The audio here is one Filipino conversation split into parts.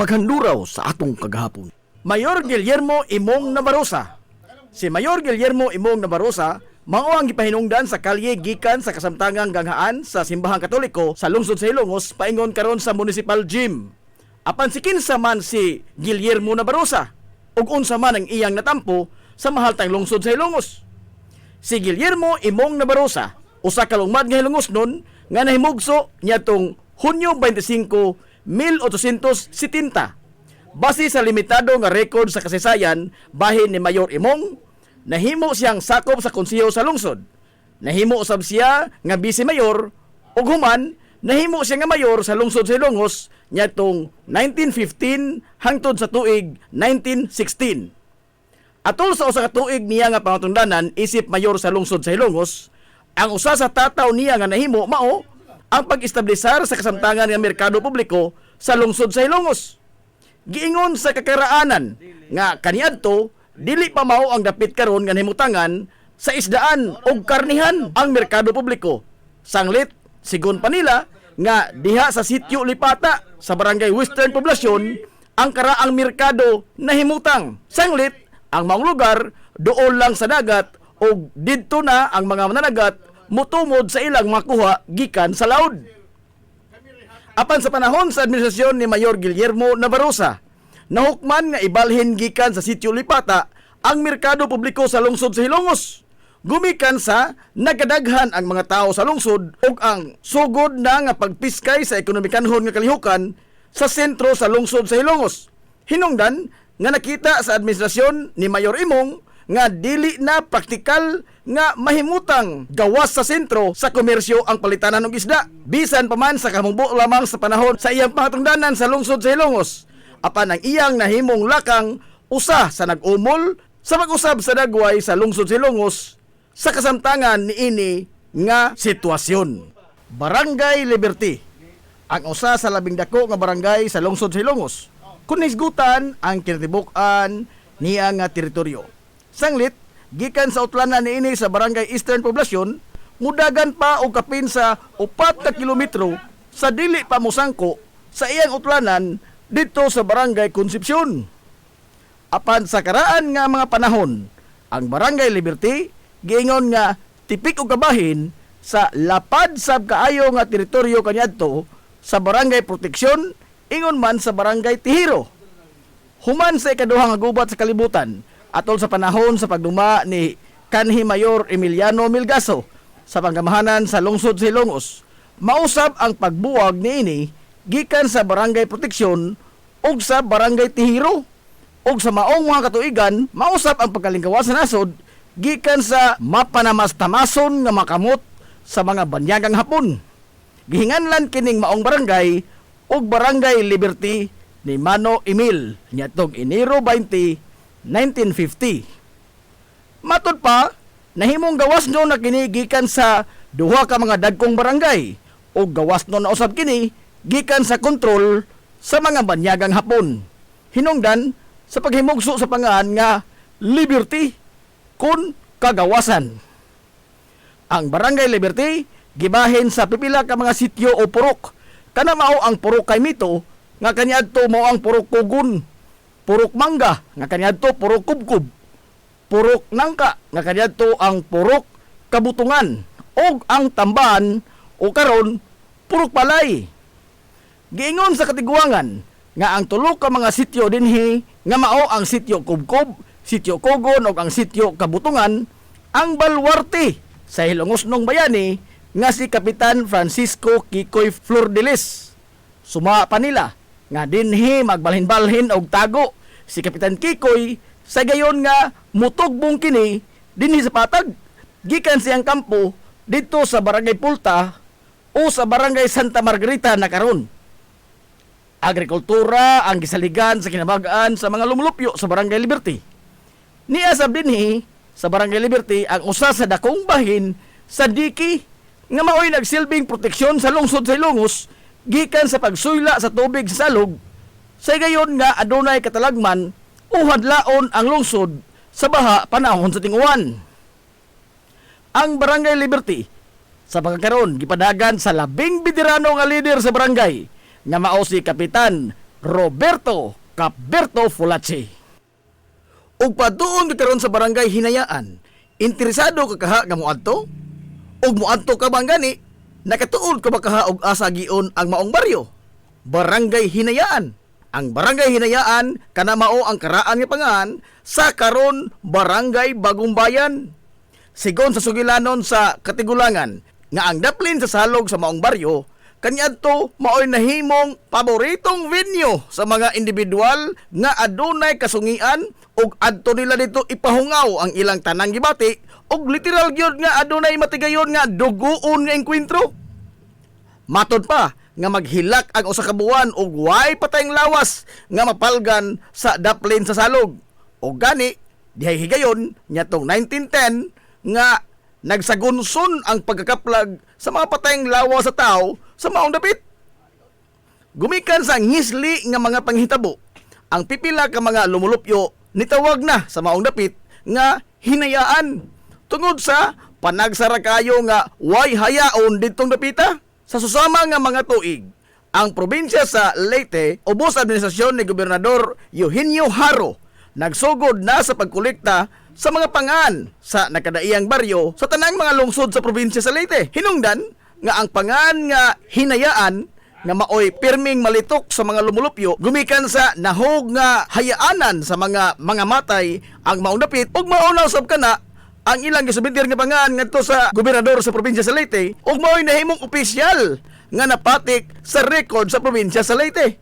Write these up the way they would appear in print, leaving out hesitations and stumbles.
paghanduraw sa atong kagahapon. Mayor Guillermo Imong Navarroza. Si Mayor Guillermo Imong Navarroza mao ang gipahinungdan sa kalye gikan sa kasamtangang ganghaan sa Simbahang Katoliko sa lungsod sa Ilongos paingon karon sa municipal gym. Apan si kinsa man si Guillermo Navarroza ug unsa man ang iyang natampo sa mahaltang lungsod sa Ilongos. Si Guillermo Imong Navarroza usa ka lungmad nga Ilongosnon nga nahimugso niadtong Hunyo 25, 1870. Base sa limitado nga rekord sa kasaysayan bahin ni Mayor Imong, nahimo siyang sakop sa konseho sa lungsod. Nahimo usab siya nga vice mayor ug human nahimo siya nga mayor sa lungsod sa Ilongos niadtong 1915 hangtod sa tuig 1916. Atol sa usa ka tuig niya nga pangatungdanan isip mayor sa lungsod sa Ilongos, ang usa sa tataw niya nga nahimo mao ang pag-establisar sa kasamtangan nga merkado publiko sa lungsod sa Ilongos. Giingon sa kakaraanan nga kaniadto dili pa mao ang dapit karon nga himutangan sa isdaan ug karnihan ang merkado publiko. Sanglit sigon pa nila nga diha sa sitio Lipata sa barangay Western Poblasyon ang karaang merkado nahimutang. Sanglit ang maong lugar dool lang sa dagat ug didto na ang mga mananagat mutumod sa ilang makuha gikan sa laod. Apan sa panahon sa administrasyon ni Mayor Guillermo Navarroza, nahukman nga ibalhin gikan sa sitio Lipata ang merkado publiko sa lungsod sa Ilongos. Gumikan sa nagadaghan ang mga tao sa lungsod ug ang sugod na nga pagpiskay sa ekonomikanhon nga kalihukan sa sentro sa lungsod sa Ilongos. Hinungdan nga nakita sa administrasyon ni Mayor Imong nga dili na praktikal nga mahimutang gawas sa sentro sa komersyo ang palitanan ng isda. Bisan pa man sa kamungbo lamang sa panahon sa iyang pangatungdanan sa lungsod sa Ilongos. Apan ang iyang nahimong lakang usa sa nag-umol sa pag-usab sa dagway sa lungsod sa Ilongos sa kasamtangan niini nga sitwasyon. Barangay Liberty, ang usa sa labing dako nga barangay sa lungsod sa Ilongos, kun hisgutan ang kinatibuk-an niya nga teritoryo. Sanglit, gikan sa utlanan niini sa barangay Eastern Poblasyon, mudagan pa og kapin sa 4 ka kilometro sa dili pa mosangko sa iyang utlanan dito sa barangay Concepcion. Apan sa karaan nga mga panahon, ang barangay Liberty giingon nga tipik og kabahin sa lapad sab kaayo nga teritoryo kaniadto sa barangay Proteksyon, ingon man sa barangay Tihiro. Human sa ikaduha nga gubat sa kalibutan, atol sa panahon sa pagduma ni kanhi Mayor Emiliano Milgaso sa panggamahanan sa lungsod sa Ilongos, mausab ang pagbuwag niini gikan sa barangay Proteksyon ug sa barangay Tihiro. Ug sa maong mga katuigan, mausab ang pagkalingkawas sa nasod gikan sa mapanamas-tamason nga makamot sa mga banyagang hapon. Gihinganlan kining maong barangay ug Barangay Liberty ni Mano Emil niadtong Enero 20, 1950. Matod pa, nahimong gawas no na kini gikan sa duha ka mga dagkong barangay o gawas no na usab kini gikan sa kontrol sa mga banyagang hapon. Hinungdan sa paghimugso sa pangaan nga Liberty kun kagawasan. Ang Barangay Liberty gibahin sa pipila ka mga sityo o purok. Kana mao ang purok kay Mito nga kaniadto mao ang purok Kugon, purok Mangga nga kaniadto purok Kubkub, purok Nangka nga kaniadto ang purok Kabutungan, ug ang Tamban o karon purok Palay. Giingon sa katiguangan nga ang tulo ka mga sityo dinhi nga mao ang sityo Kubkub, sityo Kugon ug ang sityo Kabutungan ang balwarte sa Ilongosnong bayani nga si Kapitan Francisco Kikoy Flordelis. Suma pa nila nga dinhi magbalhin-balhin og tago si Kapitan Kikoy sa gayon nga mutugbong kini dinhi sa patag gikan siyang kampo dito sa Barangay Pulta o sa Barangay Santa Margarita na karon. Agrikultura ang gisaligan sa kinabag-an sa mga lumulupyo sa Barangay Liberty. Niasab dinhi sa Barangay Liberty ang usa sa dakong bahin sa diki nga maoy nagsilbing proteksyon sa lungsod sa Ilongos gikan sa pagsuyla sa tubig sa salog. Sa gayon nga adunay katalagman o hadlaon ang lungsod sa baha panahon sa ting-uwan. Ang Barangay Liberty sa pagkakaroon gipadagan sa labing veterano nga leader sa barangay nga mao si Kapitan Roberto Caberto Fulacci. Ug patuon ka karon sa barangay Hinayaan, interesado ka kaha nga moadto? Ug moadto ka bang gani? Nakatuod ka ba kaha og asa giun ang maong baryo? Barangay Hinayaan. Ang Barangay Hinayaan kana mao ang karaan nga pangan sa karon Barangay Bagong Bayan. Sigon sa sugilanon sa Katigulangan nga ang daplin sa salog sa maong baryo kaniadto maoy nahimong paboritong venue sa mga individual nga adunay kasungian ug adto nila dito ipahungaw ang ilang tanang gibati ug literal gyud nga adunay matigayon nga duguon nga engkwentro. Matod pa nga maghilak ang usa ka buwan ug way patayng lawas nga mapalgan sa daplin sa salog. O gani dihay higayon nyatong 1910 nga nagsagunson ang pagkakaplag sa mga patayng lawas sa tao sa maong dapit. Gumikan sa ngisli nga mga panghitabo, ang pipila ka mga lumulupyo nitawag na sa maong dapit nga Hinayaan tungod sa panagsara kayo nga way hayaon didtong dapita. Sa susama nga mga tuig, ang probinsya sa Leyte, ubos administrasyon ni Gobernador Eugenio Haro, nagsugod na sa pagkolekta sa mga pangan sa nakadaiyang baryo sa tanang mga lungsod sa probinsya sa Leyte. Hinungdan nga ang pangan nga Hinayaan nga maoy pirming malitok sa mga lumulupyo gumikan sa nahog nga hayaanan sa mga matay ang maong dapit ug maunaw sab kana ang ilang gisubitir nga pangan ngadto sa gobernador sa probinsya sa Leyte ug mao'y nahimong opisyal nga napatik sa record sa probinsya sa Leyte.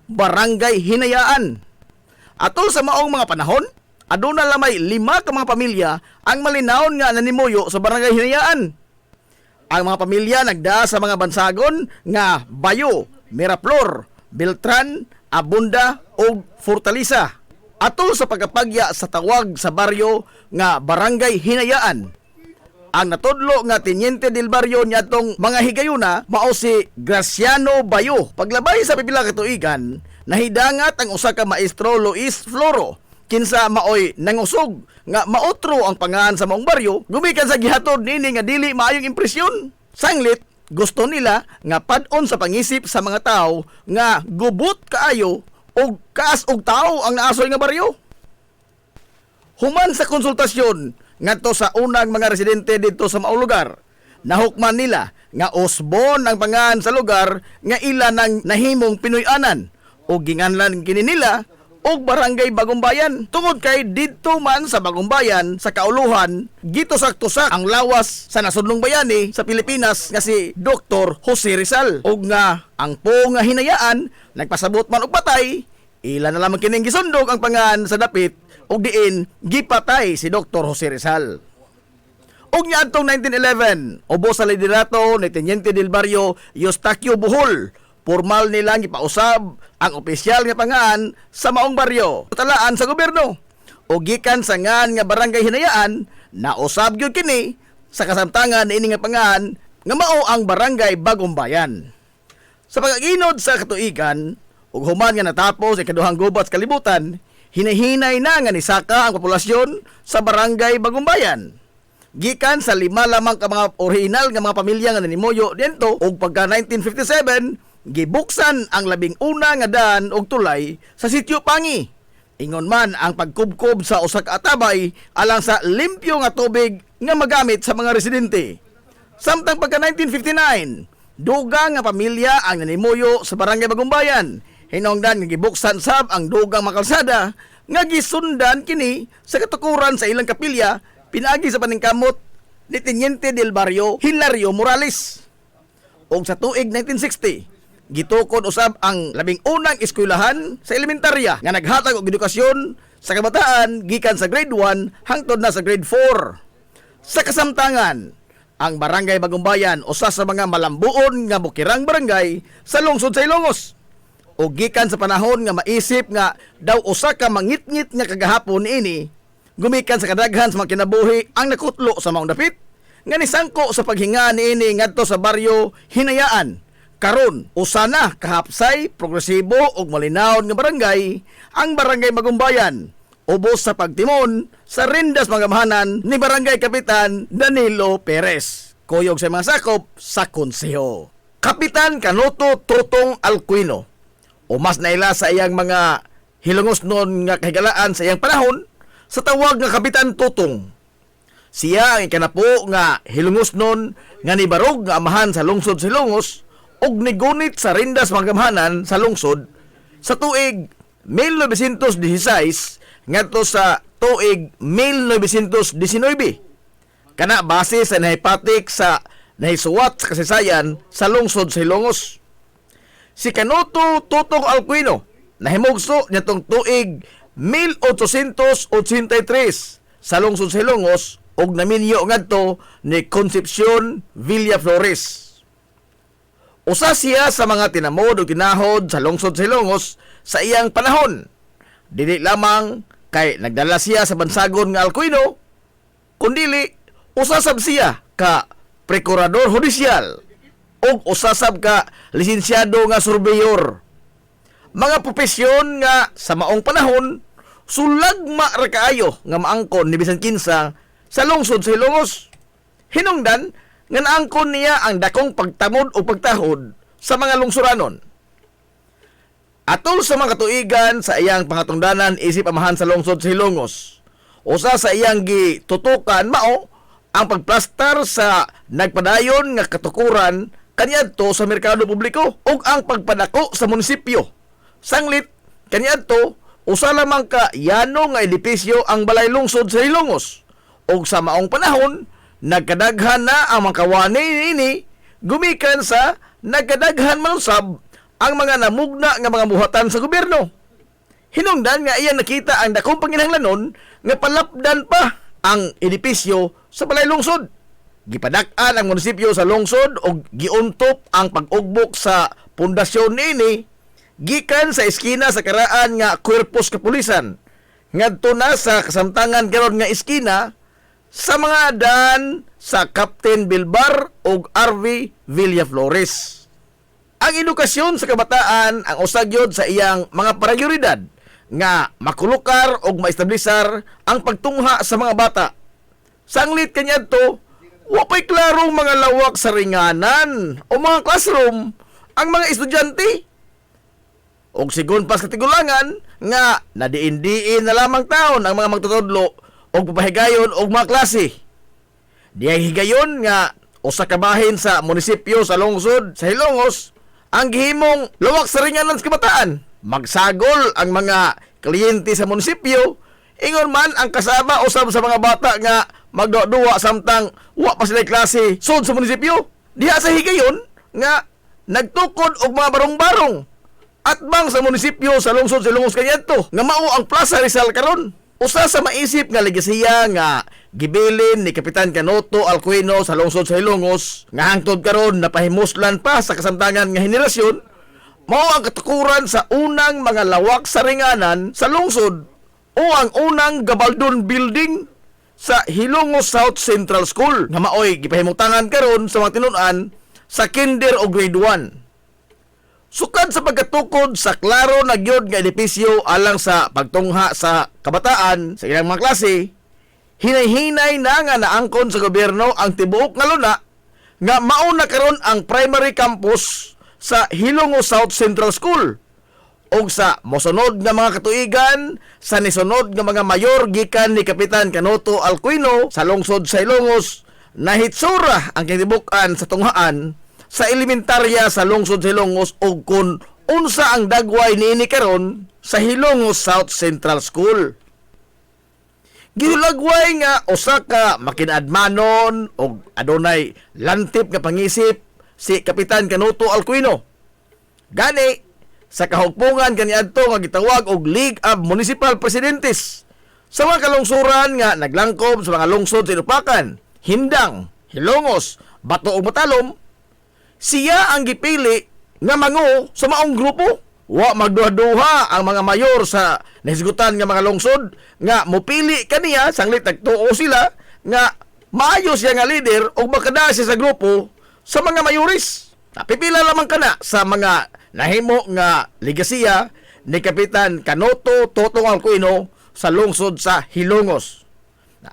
Barangay Hinayaan. Atol sa maong mga panahon, aduna lamay 5 ka mga pamilya ang malinawon nga nanimuyo sa Barangay Hinayaan. Ang mga pamilya nagdaa sa mga bansagon nga Bayo, Miraflor, Beltran, Abunda ug Fortaleza. Atol sa pagkapagya sa tawag sa baryo nga Barangay Hinayaan. Ang natudlo nga Teniente del Barrio niadtong mga higayuna mao si Graciano Bayo. Paglabay sa pipila ka tuigan, nahidangat ang usa ka maestro Luis Floro kinsa maoy nangusog nga maotro ang pangan sa maong baryo gumikan sa gihatod nini nga dili maayong impresyon. Sanglit gusto nila nga pad-on sa pangisip sa mga tao nga gubot kaayo og kaas og tao ang naasoy nga baryo. Human sa konsultasyon ngadto sa unang mga residente dito sa maong lugar, nahukman nila nga usbon ang pangan sa lugar nga ila nang nahimong Pinoy-anan o ginganlan kini nila og Barangay Bagong Bayan. Tungod kay didto man sa Bagong Bayan sa kauluhan gitosaktosak ang lawas sa nasudlong bayani sa Pilipinas nga si Dr. Jose Rizal og nga ang po nga Hinayaan nagpasabot man og patay, ila na lamang kining gisundog ang pangan sa dapit ug diin gipatay si Dr. Jose Rizal. Og niadtong 1911, ubos sa liderato ni Teniente del Barrio Eustaquio Bohol, formal nilang gipausab ang opisyal nga pangan sa maong baryo talaan sa gobyerno. O gikan sa ngan nga Barangay Hinayaan, nausab gyud kini sa kasamtangan ini nga pangan nga mao ang Barangay Bagong Bayan. Sa pag-aginod sa katuigan, ug human nga natapos ikaduhang gubat sa kalibutan, hinahinay na nga nisaka ang populasyon sa Barangay Bagong Bayan. Gikan sa 5 lamang ka mga orihinal nga mga pamilya nga nanimuyo dento ug pagka 1957 gibuksan ang 11 nga daan og tulay sa Sitio Pangi. Ingon man ang pagkubkob sa usa ka atabay alang sa limpyo nga tubig nga magamit sa mga residente. Samtang pagka 1959, dugang nga pamilya ang nanimuyo sa Barangay Bagong Bayan. Hinungdan nga gibuksan sab ang dugang makalsada nga gisundan kini sa katukuran sa ilang kapilya pinaagi sa paningkamot ni Teniente del Barrio Hilario Morales. Og sa tuig 1960, gitukod usab ang 11 eskwelahan sa elementarya nga naghatag og edukasyon sa kabataan gikan sa grade 1 hangtod na sa grade 4. Sa kasamtangan, ang Barangay Bagong Bayan usa sa mga malambuon nga bukirang barangay sa lungsod sa Ilongos. O gikan sa panahon nga maisip nga daw usa ka mangitngit nga kagahapon ini, gumikan sa kadaghan sa mga kinabuhi ang nakutlo sa maong dapit nga nisangko sa paghinga niini ngadto sa baryo Hinayaan. Karon usa na kahapsay, progresibo ug malinawon nga barangay ang Barangay Bagong Bayan, ubos sa pagtimon sa rindas magamahanan ni Barangay Kapitan Danilo Perez, kuyog sa mga sakop sa konseho. Kapitan Canuto Tutong Alcuino, o mas naila sa iyang mga hilongos noon nga kahigalaan sa iyang panahon sa tawag nga Kapitan Tutong. Siya ang ikanapo nga hilongos noon nga nibarog nga amahan sa lungsod Silongos og nigunit sa rindas magamhanan sa lungsod sa tuig 1916 ngadto sa tuig 1919. Kana base sa nahipatik sa nahisuwat sa kasaysayan sa lungsod sa Hilongos. Si Canuto Tutong Alcuino nahimugso nitong tuig 1883 sa lungsod sa Hilongos og naminyo ngadto ni Concepcion Villaflores. Usa siya sa mga tinamod o tinahod sa lungsod sa Hilongos sa iyang panahon. Dili lamang kay nagdala siya sa bansagon nga Alcuino, kundili usasab siya ka prokurador hudisyal o usasab ka lisensyado nga surveyor. Mga propesyon nga sa maong panahon sulagma ra kaayo nga maangkon ni bisan kinsa sa lungsod sa Hilongos. Hinungdan nga naangkon niya ang dakong pagtamod o pagtahod sa mga lungsuranon. Atol sa mga katuigan sa iyang pangatungdanan isip amahan sa lungsod sa Hilongos, usa sa iyang gitutukan mao ang pagplastar sa nagpadayon nga katukuran kaniadto sa merkado publiko ug ang pagpadako sa munisipyo. Sanglit kaniadto usa lamang ka yano nga edipisyo ang balay lungsod sa Hilongos ug sa maong panahon nagkadaghan na ang mga kawani ini gumikan sa nagkadaghan man usab ang mga namugna nga mga buhatan sa gobyerno. Hinungdan nga iyan nakita ang dakong panginahanglanon nga palapdan pa ang edipisyo sa balay lungsod. Gipadak-an ang munisipyo sa lungsod o giuntop ang pag-ugbok sa pundasyon niini gikan sa eskina sa karaan nga Kuerpos Kapulisan ngadto na sa kasamtangan karon nga eskina sa mga daan sa Captain Bilbar ug RV Villaflores. Ang edukasyon sa kabataan ang usagyod sa iyang mga prioridad nga makulukar o maestablisar ang pagtungha sa mga bata. Sanglit kaniadto, wapay klarong mga lawak sa ringanan o mga classroom ang mga estudyante. Og sigon pas katigulangan nga nadiin-diin na lamang taon ang mga magtutudlo o papahigayon og mga klase. Diyay higayon nga usa ka bahin sa munisipyo sa lungsod sa Hilongos ang gihimong lawak sa ringanan sa kabataan. Magsagol ang mga kliyente sa munisipyo, ingon man ang kasama usab sa mga bata nga magduwa samtang wa pa sila klase sud sa munisipyo. Diha sa higayon nga nagtukod og mga barong-barong atbang sa munisipyo sa lungsod sa Hilongos kaniadto nga mao ang Plaza Rizal karon. Usa sa maisip nga legasiya nga gibilin ni Kapitan Canuto Alcuino sa lungsod sa Hilongos nga hangtod karon napahimuslan pa sa kasamtangan nga henerasyon mao ang katukuran sa unang mga lawak sa ringanan sa lungsod o ang unang Gabaldon Building sa Hilongos South Central School nga maoy gipahimutangan karon sa mga tinun-an sa kinder o grade 1. Sukad sa pagkatukod sa klaro na gyud nga edipisyo alang sa pagtungha sa kabataan sa ilang mga klase, hinay-hinay na nga naangkon sa gobyerno ang tibuok nga luna nga mao na karon ang primary campus sa Hilongos South Central School. Og sa mosunod nga mga katuigan sa nisunod nga mga mayor gikan ni Kapitan Canuto Alcuino sa lungsod sa Hilongos, nahitsura ang katibukan sa tunghaan sa elementarya sa lungsod sa Hilongos og kun unsa ang dagway niini karon sa Hilongos South Central School. Gihulagway nga usa ka makinadmanon og adunay lantip nga pangisip si Kapitan Canuto Alcuino. Gani sa kahugpungan kaniadto nga gitawag og League of Municipal Presidentes sa mga kalungsuran nga naglangkob sa mga lungsod sa Inupakan, Hindang, Hilongos, Bato ug Matalom, siya ang gipili nga mangu sa maong grupo. Wa magduha-duha ang mga mayor sa nahisgutan nga mga lungsod nga mopili kaniya sanglit nagtuo sila nga maayo siya nga leader o makada siya sa grupo sa mga mayoris. Napipila lamang kana sa mga nahimo nga legasiya ni Kapitan Canuto Tutong Alcuino sa lungsod sa Hilongos.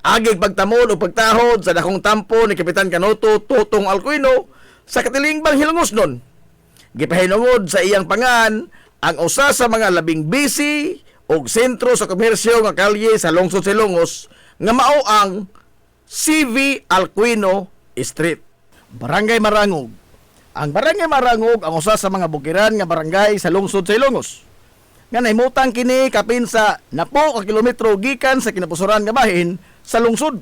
Agig pagtamod o pagtahod sa dakong tampo ni Kapitan Canuto Tutong Alcuino sa katilingbang Hilongos nun. Gipahinungod sa iyang pangan ang usa sa mga labing busy og sentro sa komersyo nga kalye sa lungsod Silongos nga mao ang CV Alcuino Street, Barangay Marangog. Ang Barangay Marangog ang usa sa mga bukiran nga barangay sa lungsod sa Ilongos. Nga nahimutang kini kapin sa napo ka kilometro gikan sa kinapusoran nga bahin sa lungsod.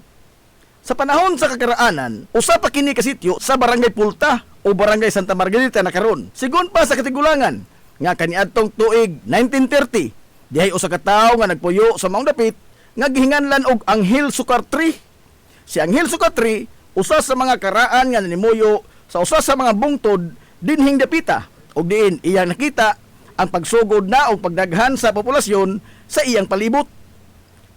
Sa panahon sa kakaraanan, usa pa kini ka sitio sa Barangay Pulta o Barangay Santa Margarita na karon. Sigon pa sa katigulangan nga kaniadtong tuig 1930, dihay usa ka tawo nga nagpuyo sa maong dapit nga gihinganlan og Anghel Sukatri. Si Anghel Sukatri usa sa mga karaan nga nanimuyo sa usa sa mga bungtod dinhing dapita ug diin iyang nakita ang pagsugod na o pagdaghan sa populasyon sa iyang palibot.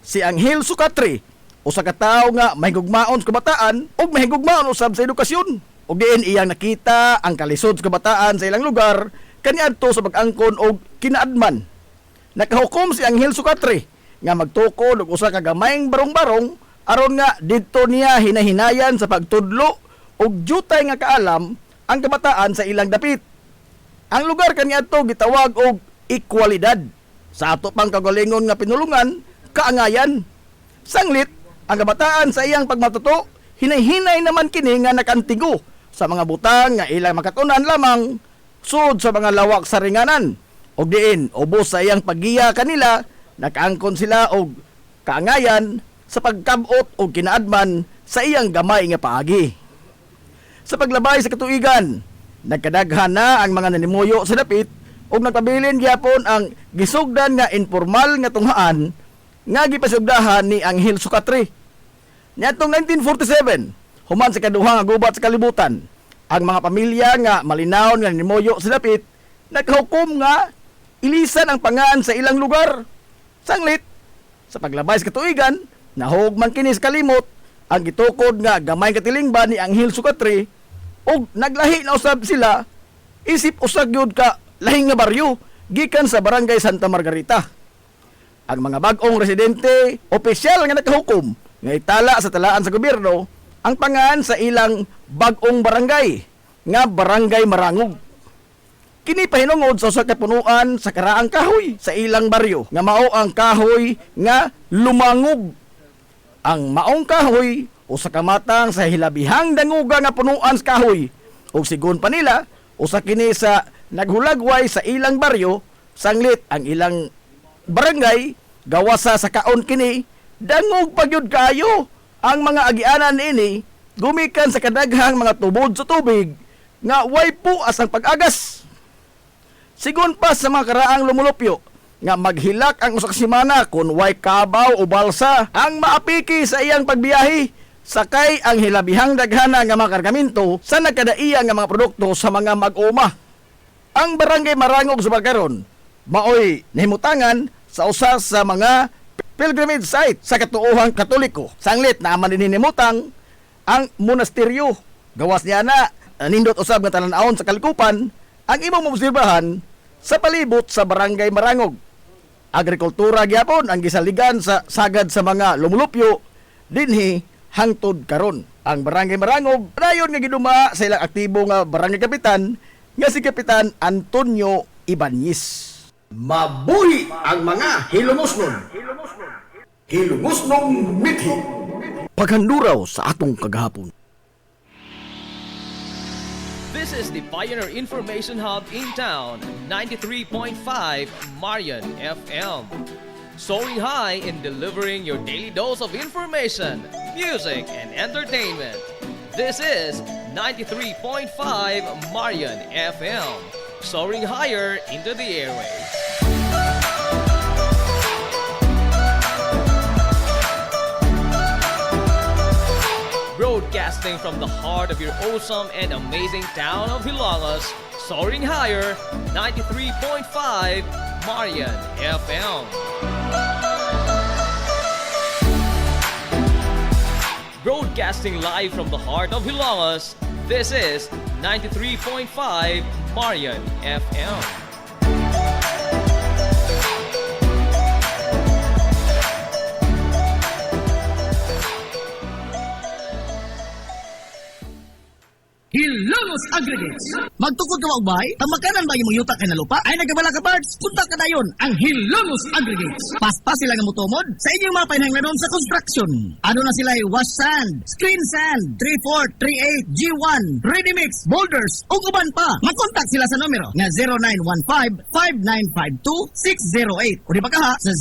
Si Anghel Sukatri, usa ka tawo nga mahigugmaon sa kabataan ug mahigugmaon usab sa edukasyon. Ug diin iyang nakita ang kalisod sa kabataan sa ilang lugar kaniadto sa pag-angkon og kinaadman. Nakahukom si Anghel Sukatri nga magtukod og usa ka gamayng barong-barong aron nga didto niya hinahinayan sa pagtudlo og jutay nga kaalam ang kabataan sa ilang dapit. Ang lugar kaniadto gitawag og ekwalidad. Sa ato pang kagalingon nga pinulungan, kaangayan. Sanglit, ang kabataan sa iyang pagmatuto, hinay-hinay naman kini nga nakantigo sa mga butang nga ilang makatunan lamang sud sa mga lawak sa ringanan. Og diin, ubos sa iyang paggiya kanila, nakaangkon sila og kaangayan sa pagkabot og kinaadman sa iyang gamay nga paagi. Sa paglabay sa katuigan, nagkadaghan na ang mga nanimuyo sa dapit ug nagpabilin gyapon ang gisugdan nga informal nga tunghaan nga gipasugdahan ni Anghel Sukatri. Niadtong 1947, human sa kaduha nga gubat sa kalibutan, ang mga pamilya nga malinaw nga nanimuyo sa dapit naghukom nga ilisan ang pangaan sa ilang lugar. Sanglit, sa paglabay sa katuigan, nahugman kini sa kalimot ang gitukod nga gamay katilingban ni Anghel Sukatri ug naglahi na usab sila isip usag gyud ka lahing nga baryo gikan sa Barangay Santa Margarita. Ang mga bag-ong residente opisyal nga nakahukom nga itala sa talaan sa gobyerno ang pangan sa ilang bag-ong barangay nga Barangay Marangog. Kini pahinungod sa usa ka punuan sa karaang kahoy sa ilang baryo nga mao ang kahoy nga lumangog. Ang maong kahoy usa ka matang sa hilabihang danguga nga punuan sa kahoy ug sigon pa nila usa kini sa naghulagway sa ilang baryo. Sanglit ang ilang barangay gawas sa kaon kini dangog pagyud kayo. Ang mga agianan ini gumikan sa kadaghang mga tubod sa tubig nga way puas ang pag-agas. Sigon pa sa mga karaang lumulupyo nga maghilak ang usa ka semana kun way kabaw o balsa ang maapiki sa iyang pagbiyahe, sakay ang hilabihang daghana nga mga kargamento sa nagkadaiya nga mga produkto sa mga mag-uma. Ang Barangay Marangog sa pagkaron maoy nahimutangan sa usa sa mga pilgrimage site sa katuohang Katoliko. Sanglit naman din hinimutang ang monasteryo. Gawas niya na nindot usab nga tanan-awon sa kalikupan ang imong maobserbahan sa palibot sa Barangay Marangog. Agrikultura gyapon ang gisaligan sa sagad sa mga lumulupyo dinhi hangtod karon. Ang Barangay Marangog dayon nga giduma sa ilang aktibo nga barangay kapitan nga si Kapitan Antonio Ibanez. Mabuhi ang mga hilumosnon. Hilumosnong mithi. Paghanduraw sa atong kagahapon. This is the Pioneer Information Hub in town, 93.5 Marian FM. Soaring high in delivering your daily dose of information, music, and entertainment. This is 93.5 Marian FM. Soaring higher into the airwaves. Broadcasting from the heart of your awesome and amazing town of Hilangas, soaring higher, 93.5 Marian FM. Broadcasting live from the heart of Hilangas, this is 93.5 Marian FM. Hilongos Hilongos Aggregates. Magtukod ka magbay, tamakanan ba yung yuta kay na lupa? Ay nagkabala ka parts, punta ka dayon ang Hilongos Aggregates. Paspas sila nga mutumod sa inyong mga pinanglanon sa construction. Ano na sila wash sand, screen sand, 3-4, 3-8, G1, ready mix, boulders, ug uban pa. Mag-contact sila sa numero nga 0915-5952-608 o di ba kaha sa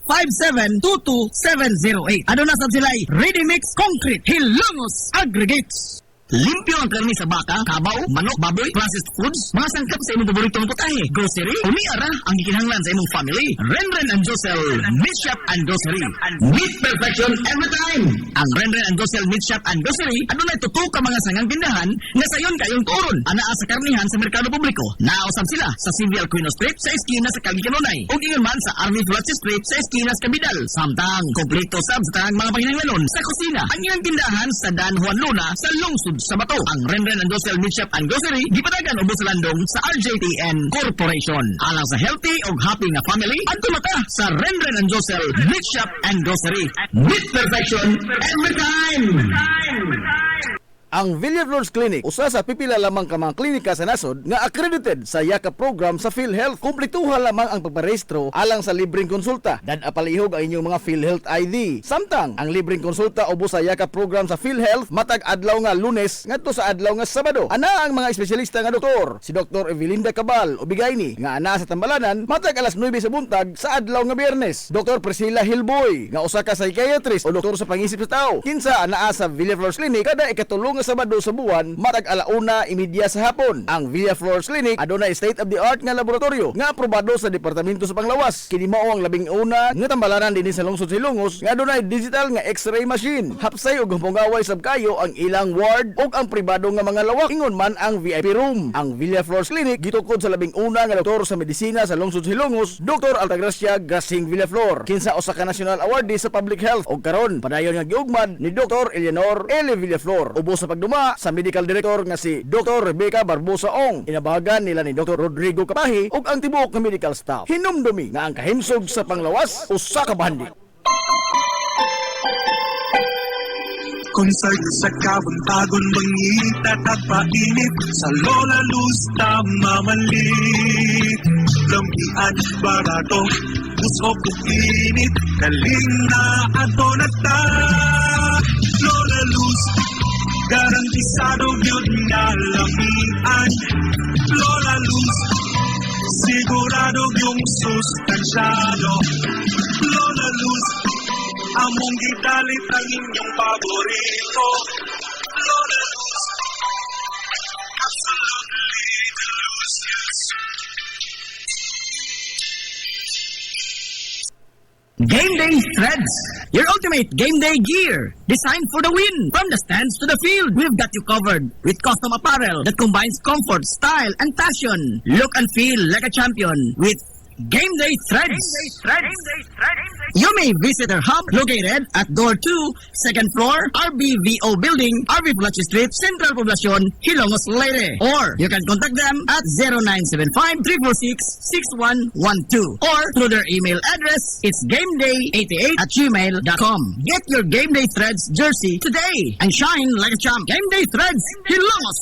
0949-5722-708. Ano na sab sila ready mix concrete Hilongos Aggregates. Limpyo ang karni sa baka, kabaw, manok, baboy, processed foods, mga sangkap sa imong paboritong putahe, grocery, umiara ang gikinahanglan sa imong family. Renren and Josel Meat Shop and Grocery. Meat perfection every time. Ang Renren and Josel Meat Shop and Grocery, ano na tutok ka mga sangang tindahan na sayon kayong turon. Anaa sa karnihan sa merkado publiko. Naosab sila sa Civil Aquino Street sa eskina sa Calgicanonay. O ingon man sa Army Flats Street sa eskina sa Cabidal. Samtang, kompleto sab sa tanang mga panginahanglanon sa kusina. Ang ilang tindahan sa Dan Juan Luna sa Lungsod sa Bato. Ang Renren and Josel Meat Shop and Grocery gipadagan ubos sa landong sa RJTN Corporation. Alang sa healthy o happy na family, adto mata sa Renren and Josel Meat Shop and Grocery. Meat perfection every time. Ang Villaflores Clinic, usa sa pipila lamang ka mga klinika sa nasod nga accredited sa YAKA program sa PhilHealth. Kumpletuha lamang ang pagparehistro alang sa libreng konsulta. Dad apalihog ang inyong mga PhilHealth ID. Samtang ang libreng konsulta ubos sa YAKA program sa PhilHealth matag adlaw nga Lunes ngadto sa adlaw nga Sabado. Ana ang mga espesyalista nga doktor, si Dr. Evelinda Cabal Ubigayni nga ana sa Tambalanan matag alas 9 sa buntag sa adlaw nga Biyernes. Dr. Priscilla Hilboy nga usa ka psychiatrist o doktor sa pangisip sa tao. Kinsa anaa sa Villaflores Clinic kada ikatulong nga Sabado sa buwan matag alauna imidya sa hapon. Ang Villaflores Clinic adunay state of the art nga laboratorio nga aprobado sa Departamento sa Panglawas. Kini mao ang labing una nga tambalanan dinhi sa lungsod Silongos nga adunay digital nga X-ray machine. Hapsay ug humpungaway sab kayo ang ilang ward ug ang pribado nga mga lawak. Ingon man ang VIP room. Ang Villaflores Clinic gitukod sa labing una nga doktor sa medisina sa lungsod Silongos, Dr. Altagracia Gasing Villaflor. Kinsa usa ka national awardee sa public health ug karon padayon nga giugmad ni Dr. Eleanor L. Villaflor. Ubos sa pagduma sa medical director nga si Dr. Rebecca Barbosa Ong. Inabahagan nila ni Dr. Rodrigo Kapahi ug ang tibuok nga medical staff. Hinumdumi nga ang kahimsog sa panglawas usa ka bahandi. Concert sa kabuntagon mangita tagpainit sa Lola Luz mamalit lampian barato usok init kaling na ato na ta Lola Luz garantisado yun na lamian Lola Luz sigurado yung sustansyado Lola Luz among gidalit ang inyong paborito Lola Luz absolutely delicious. Game Day Threads, your ultimate game day gear, designed for the win. From the stands to the field, we've got you covered with custom apparel that combines comfort, style, and passion. Look and feel like a champion with Game Day Threads. You may visit our hub located at Door 2, second floor, RBVO Building, RB Plaza Street, Central Poblacion, Hilongos, Leyte. Or you can contact them at 0975-346-6112 or through their email address, it's gameday88@gmail.com. Get your Game Day Threads jersey today and shine like a champ. Game Day Threads, Hilongos.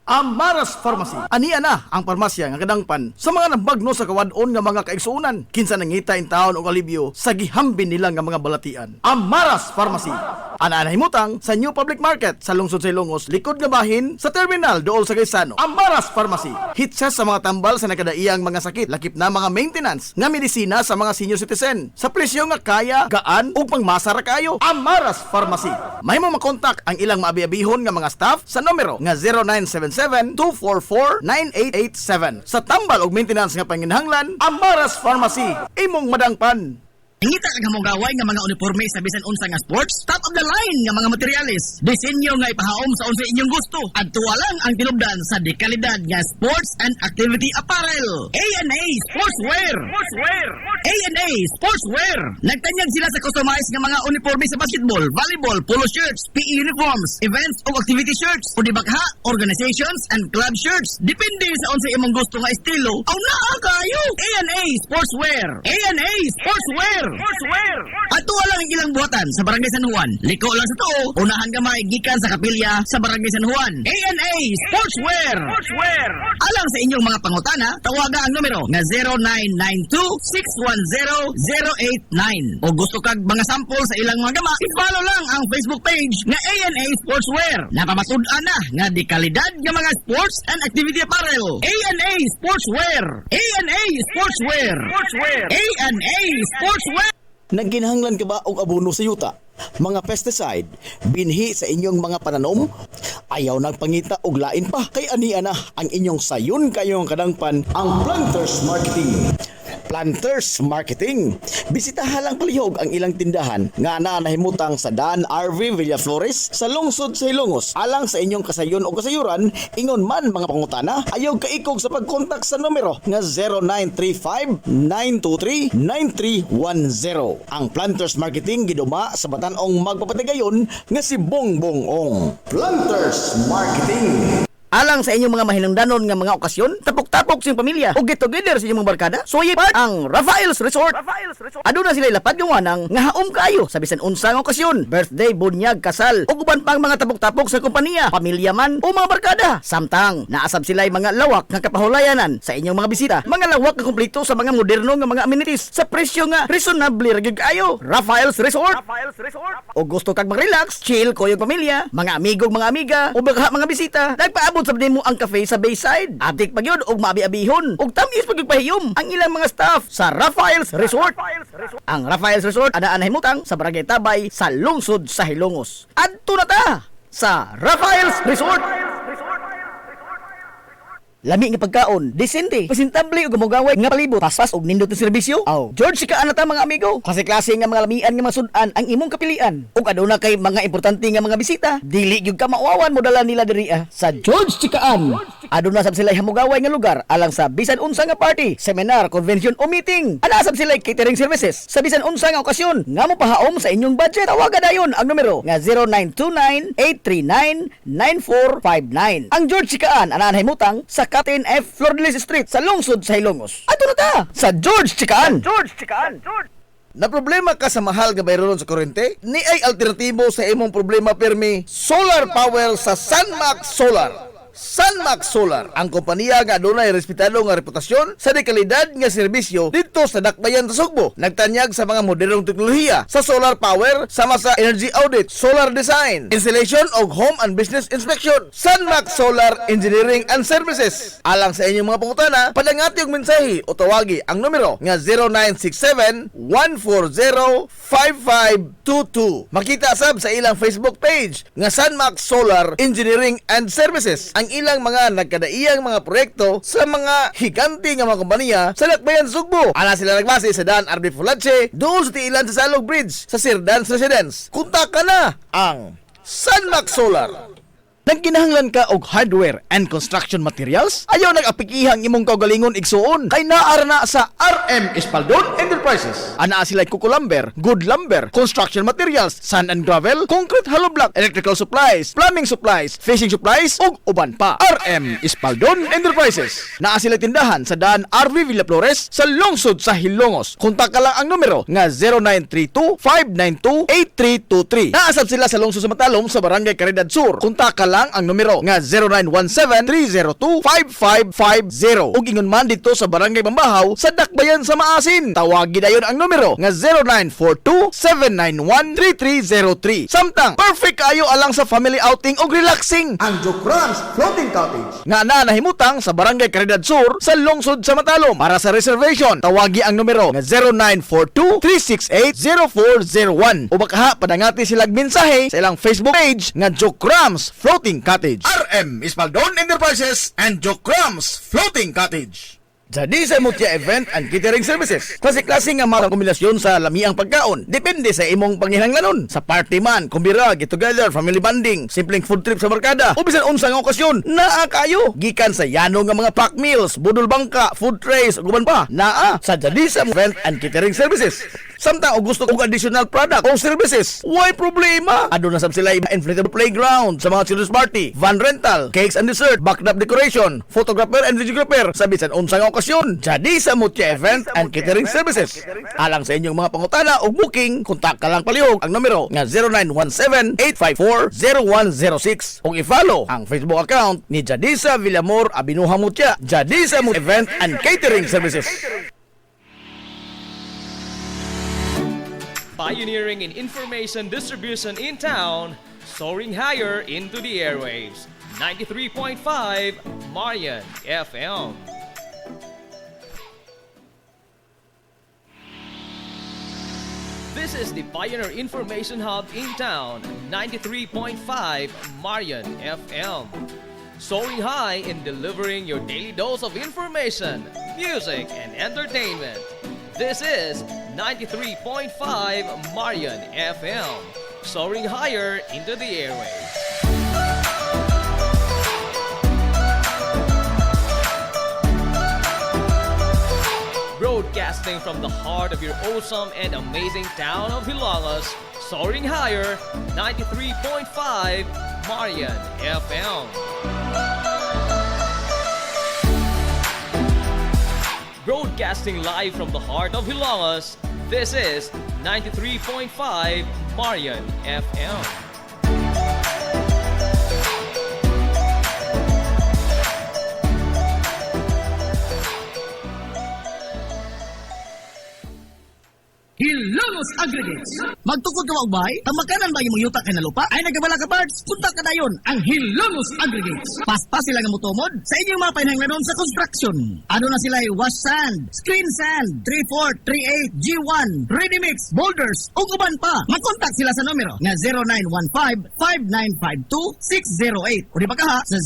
Amaras Pharmacy. Ania na ang parmasya nga kadangpan sa mga nabagno sa kawadon nga mga kaigsuunan. Kinsa nangita in taon og alibyo sa gihambin nila nga mga balatian. Amaras Pharmacy. Ana himutang sa New Public Market sa lungsod sa Ilongos, likod nga bahin sa terminal dool sa Gaisano. Amaras Pharmacy. Hitsa sa mga tambal sa nakadaiyang mga sakit, lakip na mga maintenance nga medisina sa mga senior citizen. Sa presyo nga kaya, gaan ug pangmasara kayo. Amaras Pharmacy. May mo makontak ang ilang maabi-abihon nga mga staff sa numero nga 0977-244-9887. Sa tambal og maintenance nga panginahanglan, Amaras Pharmacy. Imong madangpan. Ngita ka mong gaway nga mga uniforme sa bisan unsa nga sports, top of the line nga mga materyales. Disenyo nga ipahaom sa unsa inyong gusto. Adto lang ang tinubdan sa dekalidad nga sports and activity apparel. A&A Sportswear. A&A Sportswear. Nagtanyag sila sa customized nga mga uniforme sa basketball, volleyball, polo shirts, PE uniforms, events o activity shirts, o dibagha, organizations and club shirts. Depende sa unsa imong gusto nga estilo. Aw naa kayo. A&A Sportswear. A&A Sportswear. Ato lang ang ilang buhatan sa Barangay San Juan. Liko lang sa to. Unahan gamay gikan sa kapilya sa Barangay San Juan. ANA Sportswear. Alang sa inyong mga pangutana, tawaga ang numero nga 0992-610-089. O gusto kag mga sample sa ilang mga gama, i-follow lang ang Facebook page nga ANA Sportswear. Napamatud-an na nga di kalidad nga mga sports and activity apparel. ANA Sportswear. ANA Sportswear. ANA Sportswear. Nagginahanglan ka ba og abono sa yuta? Mga pesticide, binhi sa inyong mga pananom? Ayaw nagpangita og lain pa. Kay ania na ang inyong sayon kayong kadangpan ang Planters Marketing. Planters Marketing. Bisitahan lang palihog ang ilang tindahan nga nahimutang sa Dan RV Villaflores sa lungsod sa Ilongos. Alang sa inyong kasayon o kasayuran, ingon man mga pangutana, ayaw kaikog sa pagkontak sa numero nga 0935-923-9310. Ang Planters Marketing giduma sa batanong magpapatigayon nga si Bongbong Ong. Planters Marketing. Alang sa inyong mga mahinungdanon nga mga okasyon, tapok-tapok sa inyong pamilya o get together sa inyong mga barkada, suway part ang Rafael's Resort. Aduna sila lapad gawanang nga haom kayo sa bisan unsang okasyon, birthday, bunyag, kasal, o uban pang mga tapok-tapok sa kompanya, pamilya man o mga barkada. Samtang naasab sila mga lawak nga kapahulayanan sa inyong mga bisita, mga lawak nga kumpleto sa mga moderno nga mga amenities sa presyo nga reasonable ra gyud kayo. Rafael's Resort. O gusto kag mag-relax, chill ko yung pamilya, mga amigog, mga amiga o baka mga bisita, nagpaabot sa mo ang cafe sa Bayside. Atik pa yun og maabi-abihon ug tamis pagpahiyom ang ilang mga staff sa Rafael's Resort. Ang Rafael's Resort anaan himutang sa Barangay Tabay sa lungsod sa Hilongos. Adto na ta sa Rafael's Resort. Lami nga pagkaon, desente, presentable ug gamugaway nga palibot, paspas og nindot nga serbisyo. Aw, George sika ana ta mga amigo. Klase-klase nga mga lamian nga masudan ang imong kapilian. Ug aduna kay mga importante nga mga bisita, dili gyud ka mauwawan mo dala nila diri sa George Chikaan. Aduna sab sila hamugaway nga lugar alang sa bisan unsa nga party, seminar, convention o meeting. Ana sab sila catering services sa bisan unsa nga okasyon nga mopahaom sa inyong budget. Tawagan dayon ang numero nga 0929-839-9459. Ang George Chikaan anaan himutang sa Captain F. Flordelis Street sa lungsod sa Hilongos. Ato na ta sa George Chikaan. Na problema ka sa mahal nga bayronon sa kuryente? Ni ay alternatibo sa imong problema permi solar power sa Sunmax Solar. Sunmax Solar, ang kompanya nga adunay respetado nga reputasyon sa dekalidad nga serbisyo dito sa Dakbayan sa Sugbo. Nagtanyag sa mga modernong teknolohiya sa solar power sama sa energy audit, solar design, installation og home and business inspection. Sunmax Solar Engineering and Services. Alang sa inyong mga pangutana, padangati og mensahe o tawagi ang numero nga 0967-140-5522. Makita sab sa ilang Facebook page nga Sunmax Solar Engineering and Services. Ang ilang mga nagkadaiyang mga proyekto sa mga higanti nga mga kompanya sa Dakbayan Sugbo. Ana sila nagbase sa Dan RB Fulache, doon sa tiilan sa Salog Bridge sa Sir Dan's Residence. Kunta ka na ang Sunmax Solar. Nagkinahanglan ka og hardware and construction materials? Ayaw nag-apikihang imong kaugalingon igsuon kay naara na sa RM Espaldon Enterprises. Ana sila Kuko Lumber, Good Lumber, construction materials, sand and gravel, concrete hollow block, electrical supplies, plumbing supplies, fishing supplies ug uban pa. RM Espaldon Enterprises. Naa sila tindahan sa Dan RV Villaflores sa lungsod sa Hilongos. Kontak ka lang ang numero nga 0932-592-8323. Naasab sila sa lungsod sa Matalom sa Barangay Caridad Sur. Kontak ka lang ang numero nga 0917-302-5550. Ug ingon man dito sa Barangay Bambahaw sa Dakbayan sa Maasin. Tawagi dayon ang numero nga 0942-791-3303. Samtang perfect kayo alang sa family outing ug relaxing. Ang Jokrans Floating Cottage nga nahimutang sa Barangay Caridad Sur sa lungsod sa Matalom. Para sa reservation, tawagi ang numero nga 0942-368-0401. O baka padangati silang mensahe sa ilang Facebook page nga Jokrans Floating Cottage. RM Espaldon Enterprises and Jokrams Floating Cottage. Jadi sa Mutya Event and Catering Services. Klase-klase nga mga kombinasyon sa lamiang pagkaon. Depende sa imong panginahanglanon. Sa party man, kumbira, get together, family bonding, simpleng food trip sa barkada, o bisan unsang okasyon, naa kayo. Gikan sa yano nga mga pack meals, budol bangka, food trays, ug uban pa, naa sa Jadi sa Event and Catering Services. Samtang og gusto og additional product o services, why problema? Aduna sab sila inflatable playground sa mga children's party, van rental, cakes and dessert, backdrop decoration, photographer and videographer sa bisan unsang okasyon. Jadi sa Mutia Event and Catering Services. Alang sa inyong mga pangutana o booking, kontak ka lang palihog ang numero nga 0917-854-0106 o i-follow ang Facebook account ni Jadisa Villamor Abinuha Mutia, Jadisa Event and Catering Services. Pioneering in information distribution in town, soaring higher into the airwaves. 93.5 Marian FM. This is the Pioneer Information Hub in town, 93.5 Marian FM. Soaring high in delivering your daily dose of information, music, and entertainment. This is 93.5 Marian FM, soaring higher into the airwaves. Broadcasting from the heart of your awesome and amazing town of Hilangas, soaring higher, 93.5 Marian FM. Broadcasting live from the heart of Hilangas, this is 93.5 Marian FM. Hilongos Aggregates. Magtukod ka magbay, ang makanan ba yung yuta kay na lupa ay nagabala ka parts, punta ka dayon ang Hilongos Aggregates. Paspas sila nga motomod sa inyong mga panahanglanon sa construction. Ano na sila ay wash sand, screen sand, 3-4, 3-8, G1, ready mix, boulders, ug uban pa. Mag-contact sila sa numero nga 0915-5952-608 o di ba kaha sa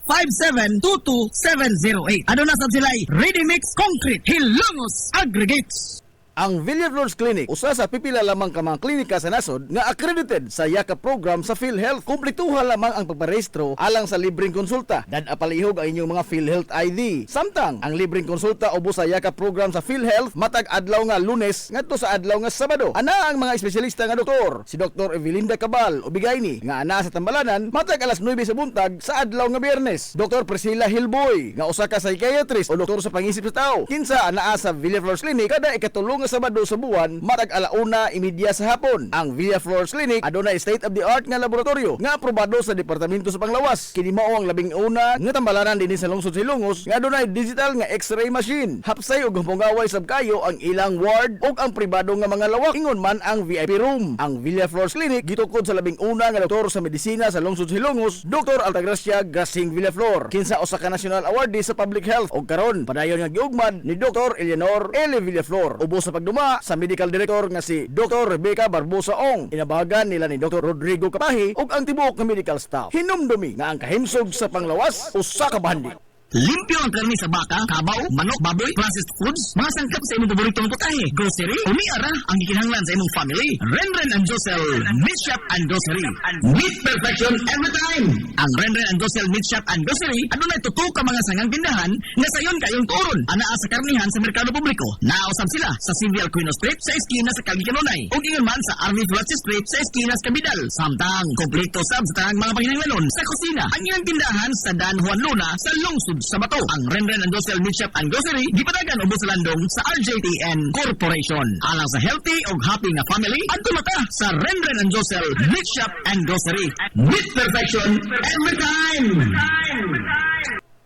0949-5722-708. Ano na sab sila ay ready mix concrete Hilongos Aggregates. Ang Villaflores Clinic, usa sa pipila lamang ka mga klinika sa nasod nga accredited sa YAKA program sa PhilHealth. Kumpletuha lamang ang pagparehistro alang sa libreng konsulta. Dad apalihog ang inyong mga PhilHealth ID. Samtang ang libreng konsulta ubos sa YAKA program sa PhilHealth matag adlaw nga Lunes ngadto sa adlaw nga Sabado. Ana ang mga espesyalista nga doktor, si Dr. Evelinda Cabal Ubigayni nga ana sa Tambalanan matag alas 9 sa buntag sa adlaw nga Biyernes. Dr. Priscilla Hilboy nga usa ka psychiatrist o doktor sa pangisip sa tao. Kinsa anaa sa Villaflores Clinic kada ikatulong nga Sabado sa buwan matag alauna imedya sa hapon. Ang Villaflores Clinic adunay state of the art nga laboratorio nga aprobado sa Departamento sa Panglawas. Kini mao ang labing una nga tambalanan dinhi sa lungsod Hilongos nga adunay digital nga X-ray machine. Hapsay ug pangaway sab kayo ang ilang ward ug ang pribado nga mga lawak ingon man ang VIP room. Ang Villaflores Clinic gitukod sa labing una nga doktor sa medisina sa lungsod Hilongos, Dr. Altagracia Grasing Villaflor. Kinsa usa ka national awardee sa public health ug karon padayon nga giugmad ni Dr. Eleanor L. Villaflor. Ubos sa pagduma sa medical director nga si Dr. Rebecca Barbosa Ong. Inabahagan nila ni Dr. Rodrigo Kapahi ug ang tibuok nga medical staff. Hinumdumi nga ang kahimsog sa Panglawas usa ka bahandi. Limpyo ang karni sa baka, kabaw, manok, baboy, processed foods, mga sangkap sa imong paboritong putahe, grocery, umiara ang gikinahanglan sa imong family. Renren and Josel Meat Shop and Grocery. Meat perfection every time. Ang Renren and Josel Meat Shop and Grocery adunay tutok ka mga sangang tindahan nga sayon kayong turon. Anaa sa karnihan sa merkado publiko. Nausab sila sa Silvia Aquino Street sa eskina sa Calvi Canonay. Ug ingon man sa Army Flores Street sa eskina sa Cabidal. Samtang kompleto sab sa tanang mga panginahanglanon sa kusina. Ang ilang tindahan sa Dan Juan Luna sa lungsod sa Bato. Ang Renren and Josel Meat Shop and Grocery gipadagan ubos sa landong sa RJTN Corporation. Alang sa healthy ug happy nga family, adto mata sa Renren and Josel Meat Shop and Grocery. Meat perfection every time.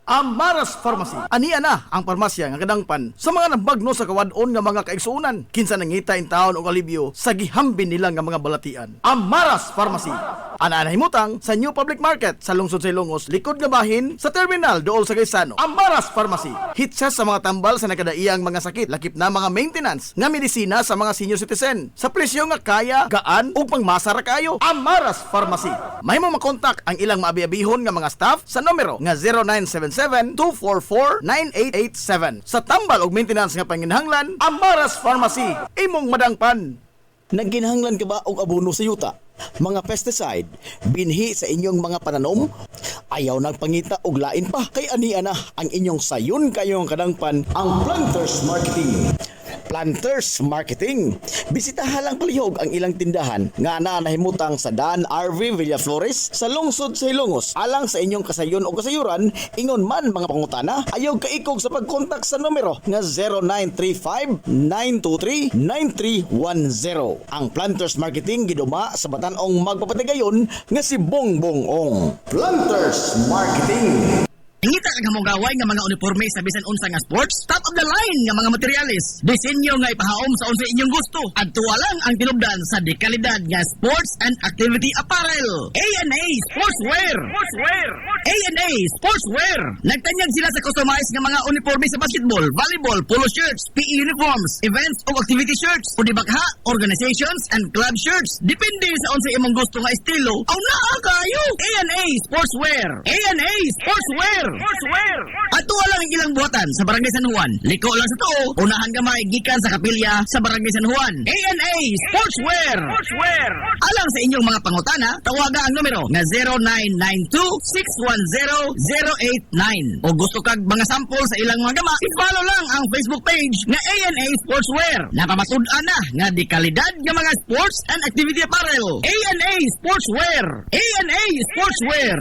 Amaras Pharmacy. Ania na ang parmasya nga kadangpan sa mga nabagno sa kawadon nga mga kaigsuunan. Kinsa nangita in taon og alibyo sa gihambin nila nga mga balatian. Amaras Pharmacy. Ana himutang sa New Public Market sa lungsod sa Ilongos, likod nga bahin sa terminal dool sa Gaisano. Amaras Pharmacy. Hitsa sa mga tambal sa nakadaiyang mga sakit, lakip na mga maintenance nga medisina sa mga senior citizen. Sa presyo nga kaya, gaan ug pangmasara kayo. Amaras Pharmacy. Mahimo makontak ang ilang maabi-abihon nga mga staff sa numero nga 0977-244-9887. Sa tambal ug maintenance nga panginahanglan, Amaras Pharmacy. Imong madangpan. Nagginahanglan ka ba og abono sa yuta? Mga pesticide, binhi sa inyong mga pananom? Ayaw nagpangita og lain pa kay ania na ang inyong sayon kayong kadangpan ang Planters Marketing. Planters Marketing. Bisitahan lang palihog ang ilang tindahan nga nahimutang sa Dan RV Villaflores sa lungsod sa Ilongos. Alang sa inyong kasayon o kasayuran, ingon man mga pangutana, ayaw kaikog sa pagkontak sa numero nga 0935-923-9310. Ang Planters Marketing giduma sa Batanong magpapatigayon nga si Bongbong Ong. Planters Marketing. Ingita ka mong gaway nga mga uniforme sa bisan unsa nga sports, top of the line nga mga materials. Disenyo nga ipahaom sa unsa inyong gusto. Adtuwa lang ang tinubdan sa dekalidad nga sports and activity apparel. A&A Sportswear. A&A Sportswear. Nagtanyag sila sa customized nga mga uniforme sa basketball, volleyball, polo shirts, PE uniforms, events o activity shirts, o dibagha, organizations and club shirts. Depende sa unsa imong gusto nga estilo. Aw naa kayo. A&A Sportswear. A&A Sportswear. Ato lang ang ilang buhatan sa Barangay San Juan. Liko lang sa tuo, unahan gamay gikan sa kapilya sa Barangay San Juan. A&A Sportswear. Alang sa inyong mga pangutana, tawaga ang numero nga 0992-610-089. O gusto kag mga sample sa ilang mga gama, i-follow lang ang Facebook page nga A&A Sportswear. Napamatud-an na nga di kalidad nga mga sports and activity apparel. A&A Sportswear. A&A Sportswear.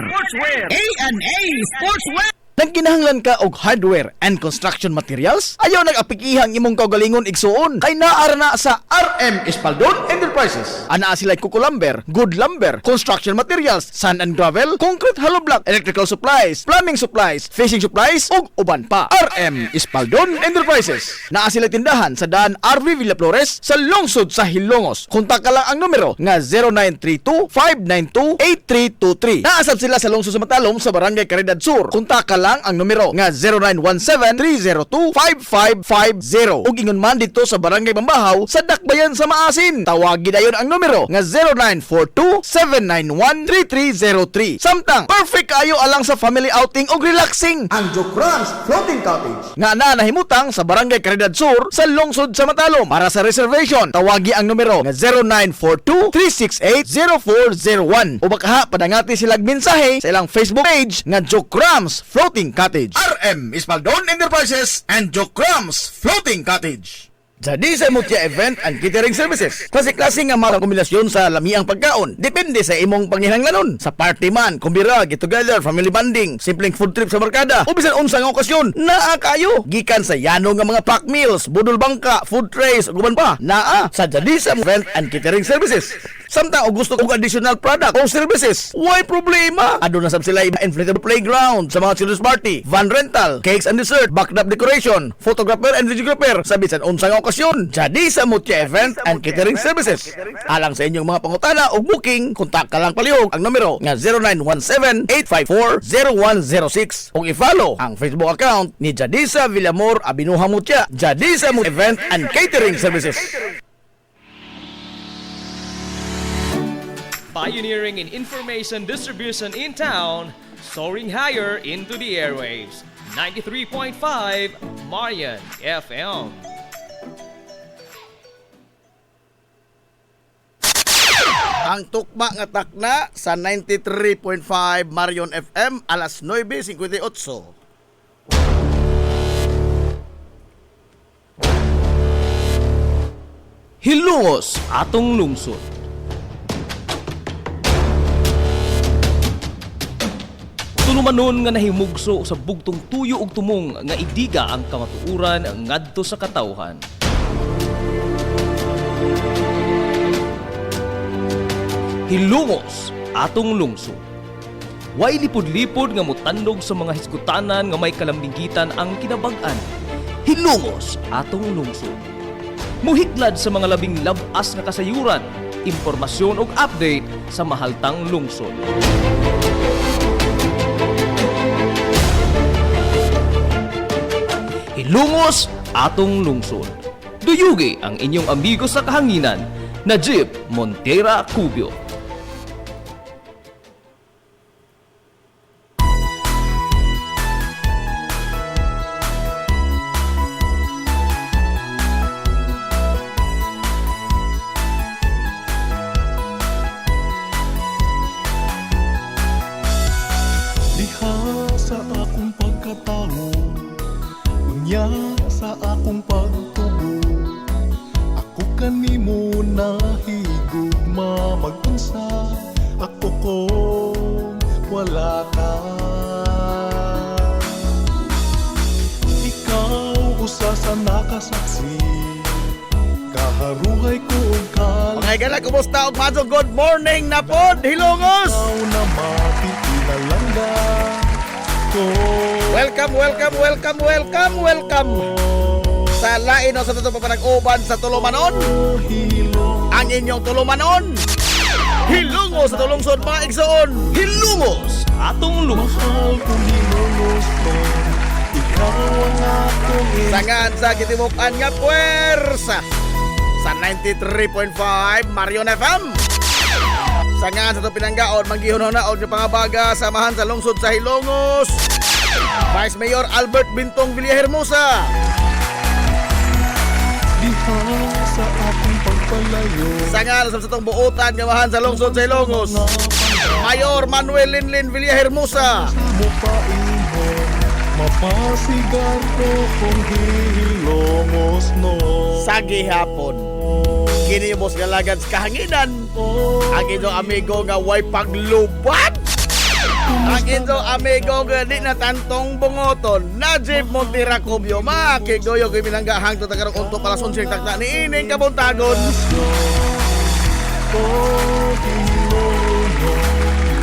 A&A Sportswear. Nagkinahanglan ka og hardware and construction materials? Ayaw nag-apikihang imong kaugalingon igsuon kay naara na sa RM Espaldon Enterprises. Ana sila Kuko Lumber, Good Lumber, construction materials, sand and gravel, concrete hollow block, electrical supplies, plumbing supplies, fishing supplies ug uban pa. RM Espaldon Enterprises. Naa sila tindahan sa Dan RV Villaflores sa lungsod sa Hilongos. Kontak ka lang ang numero nga 0932-592-8323. Naasab sila sa lungsod sa Matalom sa Barangay Caridad Sur. Kontak ka lang ang numero nga 0917-302-5550. Ug ingon man dito sa Barangay Bambahaw sa Dakbayan sa Maasin. Tawagin dayon ang numero nga 0942-791-3303. Samtang perfect kayo alang sa family outing ug relaxing. Ang Jokrans Floating Cottage nga nahimutang sa Barangay Caridad Sur sa lungsod sa Matalom. Para sa reservation, tawagi ang numero nga 0942-368-0401. O baka padangati silang mensahe sa ilang Facebook page nga Jokrans Floating Cottage. RM Espaldon Enterprises and Jokrams Floating Cottage. Jadi sa Mutya Event and Catering Services. Klase-klase nga mga kombinasyon sa lamiang pagkaon. Depende sa imong panginahanglanon. Sa party man, kumbira, get together, family bonding, simpleng food trip sa barkada, o bisan unsa nga okasyon, naa kayo. Gikan sa yano nga mga pack meals, budol bangka, food trays, ug uban pa, naa sa Jadi sa Event and Catering Services. Samtang o gusto kong additional product o services, why problema? Ado na sab sila inflatable playground sa mga children's party, van rental, cakes and dessert, backdrop decoration, photographer and videographer sa bisan unsa nga okasyon. Jadi sa Mutya Event and Catering Services. Alang sa inyong mga pangutana o booking, kontak ka lang palihog ang numero nga 0917-854-0106 o i-follow ang Facebook account ni Jadisa Villamor Abinuha Mutya. Jadisa Mutya Event and Catering Services. Pioneering in information distribution in town, soaring higher into the airwaves. 93.5 Marian FM. Ang tukma nga takna sa 93.5 Marion FM alas 9:58. Hilongos atong lungsod. Tulumanon nga nahimugso sa bugtong tuyo ug tumong nga idiga ang kamatuuran ngadto sa katawhan. Hilongos atong lungsod. Way lipod-lipod nga mutandog sa mga hiskutanan nga may kalambigitan ang kinabag-an. Hilongos atong lungsod. Muhiklad sa mga labing labas nga kasayuran, impormasyon ug update sa mahaltang lungsod. Hilongos atong lungsod. Duyugi ang inyong amigo sa kahanginan, Najib Montera Cubio. Diha sa akong pagkatao, unya sa akong pagtubo, kanimo nahigugma magpunsa ako kung wala ka. Ikaw usa sa nakasaksi kaharuhay ko og kala. Mga higala, kumusta? Og madzo, good morning na pod, Hilongos! Ikaw na mapipinalangga ko. Welcome sa lain o sa tutong papanag-uban sa Tulumanon. Ang inyong Tulumanon, Hilongos sa tulungsod mga igsoon. Hilongos atong lungsod. Mahal kong Hilongos ko, ikaw ang akong Sangan sa kitimukan nga puwersa sa 93.5 Marion FM. Sangan sa itong pinanggaon, manggihon na og pangabaga samahan sa lungsod sa Hilongos, Vice Mayor Albert Bintong Villahermosa. diha sa ating pagpalayo. Sangan sa itong buutan nga mahan sa lungsod sa Hilongos, Mayor Manuel Linlin Villahermosa. Mo pa imo mapasigar ko kung Hilongos no. Sa gihapon, kini mo sa galagad sa kahanginan. Ang inyong amigo nga way paglubad. Ang inyong amigo nga di na tantong bungoton. Najib Montiracubio, makigdoyo kay minanggahang to tagarong unto kalas 11 takta ni ining kabuntagon.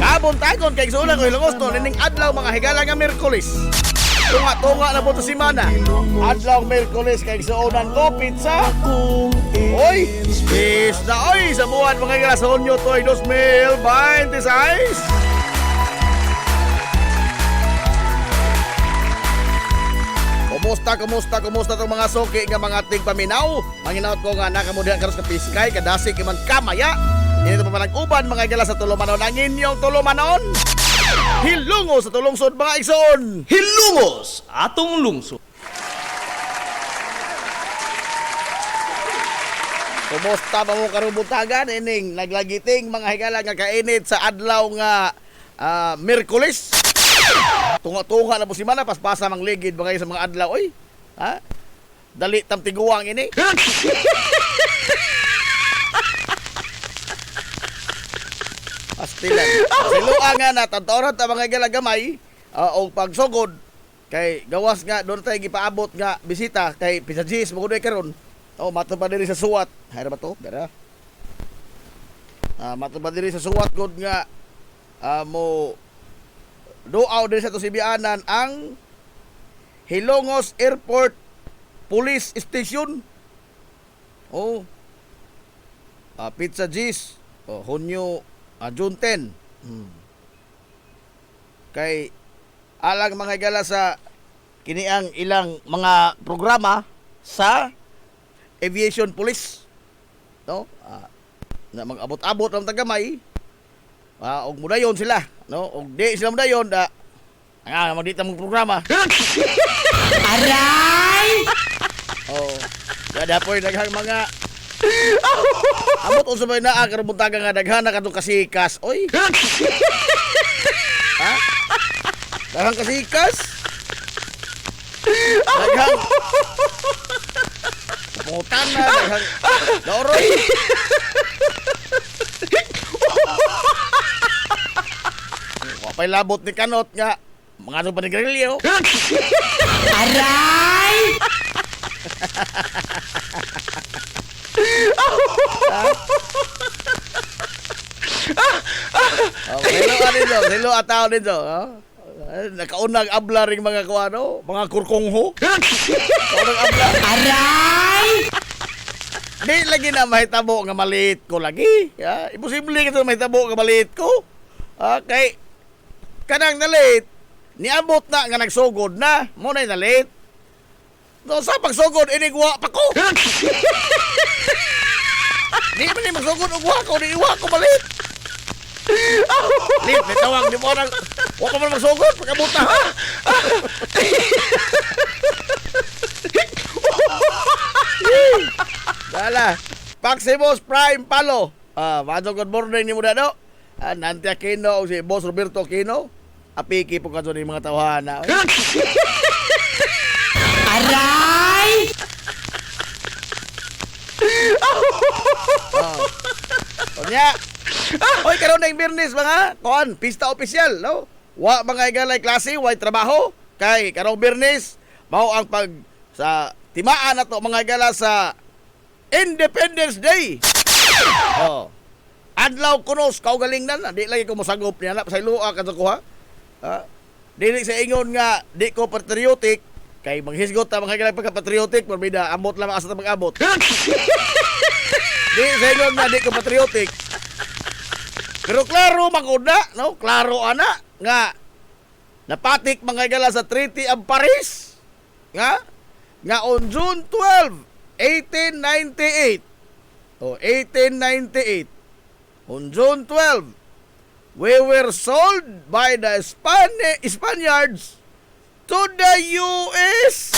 Kabuntagon kay sulang ko Hilongos no nining adlaw mga higala nga Miyerkules. Tunga-tunga na po ito si Mana. Adlaw Miyerkules kay suunan ko pizza. Oy, bis na oy sa buwan mga higala sa Hunyo to'y 2026. Kumusta itong mga suki nga mga ting paminaw? Manginaot ko nga nakamudihan karos ka piskay, kadasig iman kamaya. Ini ito pa uban mga igala sa Tulumanon. Ang inyong Tulumanon, Hilongos sa tulungsod mga igsoon. Hilongos atong lungsod. Kumusta ba mo karubutagan? Ining naglagiting mga higala nga kainit sa adlaw nga Miyerkules. Tunga-tunga na po si Mana, paspasa mang ligid ba kayo sa mga adlaw, oy? Ha? Dali tam tiguang ini. Pastilan. Siluan nga na, tantoran ta mga galagamay, o pagsugod, kay gawas nga, doon tayo gipaabot nga bisita, kay Pisagis, magudoy karon. O, mato pa diri sa suwat. Hayra ba to? Pero, mato pa diri sa suwat, good nga, mo, doaw din sa to Sibianan ang Hilongos Airport Police Station. Oh. Pizza G's. Hunyo June 10. Kay alang mga higala sa kiniang ilang mga programa sa aviation police. No? Na mag-abot-abot ang tagamay. Og mudayon sila, no? Og di sila mudayon da magdita mong programa. Aray! Oh, kada po'y daghang mga abot unsa may naa karon buntaga nga daghan na kadto kasikas. Oy. Ha? Daghang kasikas? Daghang pungutan na, daghang doroy. Wapay labot ni kanot nga mga ano pa ni Grillo. Aray! Hello ataw dito. Nakaunag abla ring mga kuano, mga kurkongho. Kaunag abla. Aray! Di lagi na mahitabo nga maliit ko lagi. Imposible ka mahitabo nga maliit ko. Okay. Kanang nalit, niabot na nga nagsugod na, mo na nalit. No, sa pagsugod, inigwa pa ko. Di man ni magsugod, ugwa ko, di iwa ko malit. Lit, may tawag, di mo nang, huwag ka man magsugod, pagkabuta ha. Dala, Paximos Prime Palo. Good morning ni mo na, no? Nanti Aquino o si Boss Roberto Aquino. Apiki po ka ni mga tawhana. Aray! Unya. Oy, karon na Biyernes mga kuan, pista opisyal, no? Wa mga igalay klase, wa trabaho. Kay karong Biyernes mao ang pag sa timaan nato mga igala sa Independence Day. Oh. Adlaw kunos kaugalingnan, di lagi ko mosagop niya na sa ilua kadto ko ha. Dili sa ingon nga di ko patriotic kay maghisgot ta mga igala pagka patriotic morbida amot lang asa ta mag-abot. Di sa ingon nga di ko patriotic. Pero klaro maguna, no? Klaro ana nga napatik mga igala sa Treaty of Paris nga on June 12, 1898. O 1898. On June 12, we were sold by the Spaniards to the US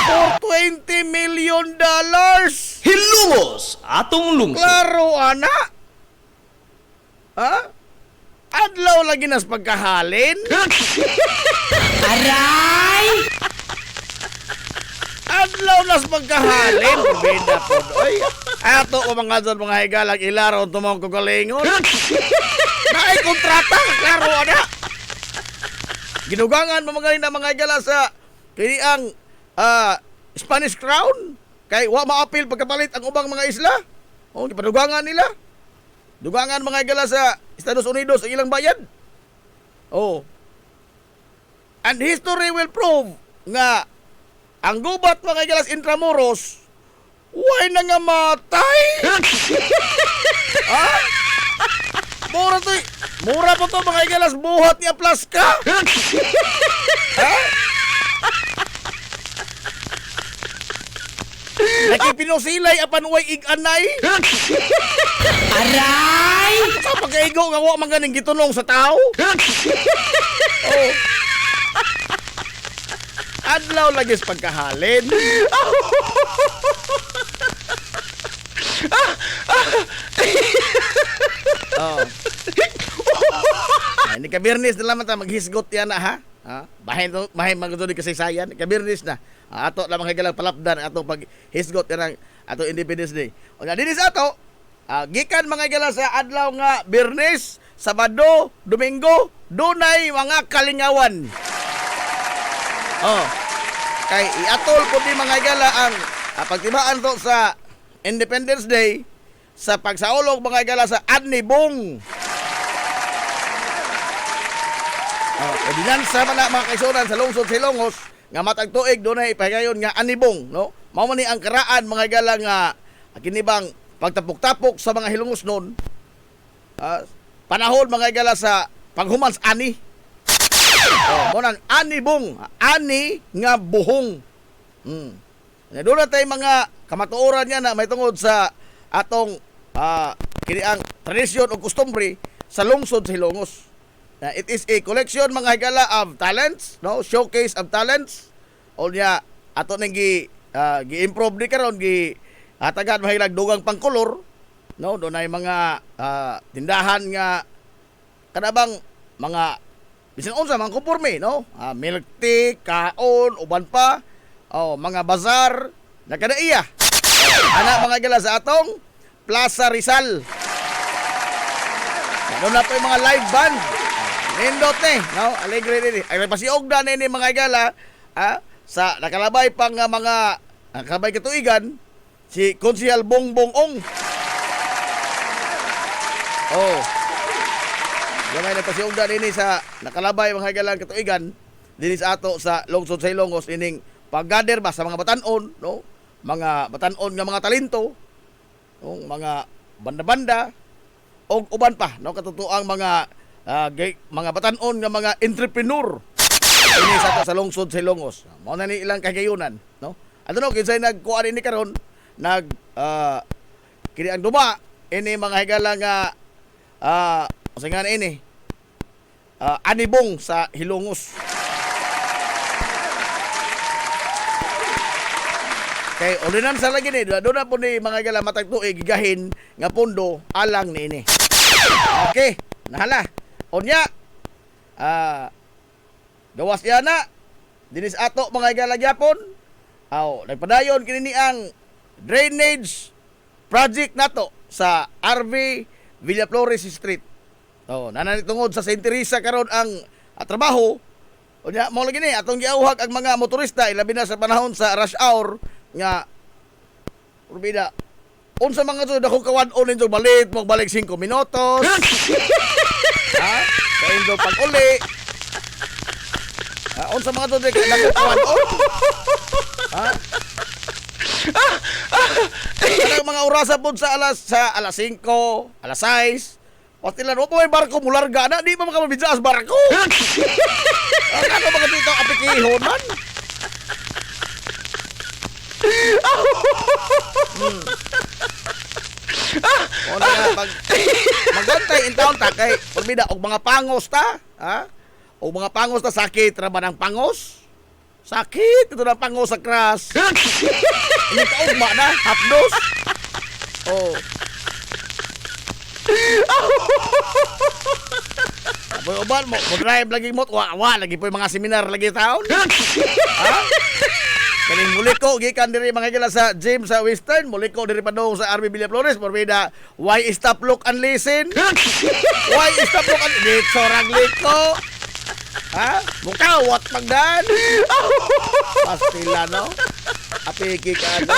for $20 million. Hilungos atong lungsod. Klaro, ana? Ha? Adlaw lagi nas pagkahalin? Aray! Adlaw nas pagkahalin? Bida po. Oy, ato ko mga dyan mga higalang ilaron tumang kugalingon. Naay kontrata, klaro, ana? Ginugangan mamagaling na mga higala sa kini ang Spanish Crown. Kay wa maapil pagkapalit ang ubang mga isla. O, gipadugangan nila. Dugangan mga igala sa Estados Unidos ang ilang bayad. Oh. And history will prove nga ang gubat mga igala sa Intramuros way nangamatay. Ha? Mura po to mga igala sa buhat niya plaska. Ha? Nakipinusilay apan way ig-anay. Aray! Sa pagkaigo nga wa man ganing gitunong sa tao. Oh. Adlaw lagi sa pagkahalin. Oh. Ay, ni Kabirnis na lamang ta maghisgot yan na ha. Bahin magdudi kasaysayan. Kabirnis na. Ato lamang higalang palapdan ato pag hisgot yan ato Independence Day. O nga dinis ato gikan mga igala sa adlaw nga Biyernes, Sabado, Domingo, dunay mga kalingawan. Oh. Kay iatol ko di mga igala ang pagtibaan to sa Independence Day sa pagsaulog mga igala sa Anibong. Ordinansa man na mga kaisunan sa lungsod Silongos nga matag tuig dunay ipahigayon nga Anibong, no? Mao man ni ang karaan mga igala nga kinibang pagtapok-tapok sa mga hilungos noon. Panahon mga igala sa paghuman sa ani. Mo nang Anibong, ani nga buhong. Doon na tayo mga kamatuoran nga na may tungod sa atong kini ang tradisyon o kustumbre sa lungsod sa Hilongos. It is a collection mga higala of talents, no? Showcase of talents. O niya ato nang gi-improve ni karon atagan mahilag dugang pangkolor, no? Doon ay mga tindahan nga kanabang mga bisan unsa mga kuporme, no? Milk tea, kaon, uban pa. Mga bazar na kadaiya. Ana mga higala sa atong Plaza Rizal. Doon na po yung mga live band. Nindot ni, no? Alegre ni. Ay pasiog na ni mga igala, sa nakalabay pang mga nakalabay katuigan si Konsehal Bongbong Ong. Oh. Gamay na pasiog na ni sa nakalabay mga igala katuigan dinhi sa ato sa lungsod sa Ilongos ining paggader ba sa mga batan-on, no? Mga batan-on nga mga talento, no? Mga banda-banda og uban pa, no? Katutuang mga batan-on nga mga entrepreneur ini sa lungsod sa Ilongos. Mao na ni ilang kagayunan, no? Ato no kinsay nagkuan ini karon kini ang duma ini mga higala nga usa ini Anibong sa Hilongos. Kay ordinansa lagi ni doon na po ni mga higala matag tuig gigahin nga pondo alang ni ini. Okay, nahala. Onya, gawas yan na. Dinis ato mga igala gyapon. Nagpadayon kini ang drainage project nato sa RV Villa Flores Street. Oh, nananitungod sa Saint Teresa karon ang trabaho. Unya mo lagi ni atong giawhag ang mga motorista ilabi na sa panahon sa rush hour nga urbida. Unsa mga to dako kawan-on ninyo balik magbalik 5 minutos. Ha? Sa indo pag-uli. Unsa mga to dako kawan-on. Ha? Kanang mga orasa pod sa alas 5, alas 6. Pastilan mo may barko mularga na, di pa makamabidsa sa barko. Ano mga dito apikihon man? O na nga, magbantay in town ta kay pagbida og mga pangos ta, ha? Og mga pangos ta sakit ra ba ng pangos? Sakit ito na pangos sa crash. Ini kaugma na, hapdos. Oh. Boy uban mo drive lagi mo wa lagi po yung mga seminar lagi taon. Ha? Kaning muliko gikan diri mga gila sa gym sa Western, muliko diri padong sa RB Villa Flores porbida why stop look and listen. Why stop look and dito rag liko. Ha? Mukawat pagdan. Pastila no. Apiki ka ano.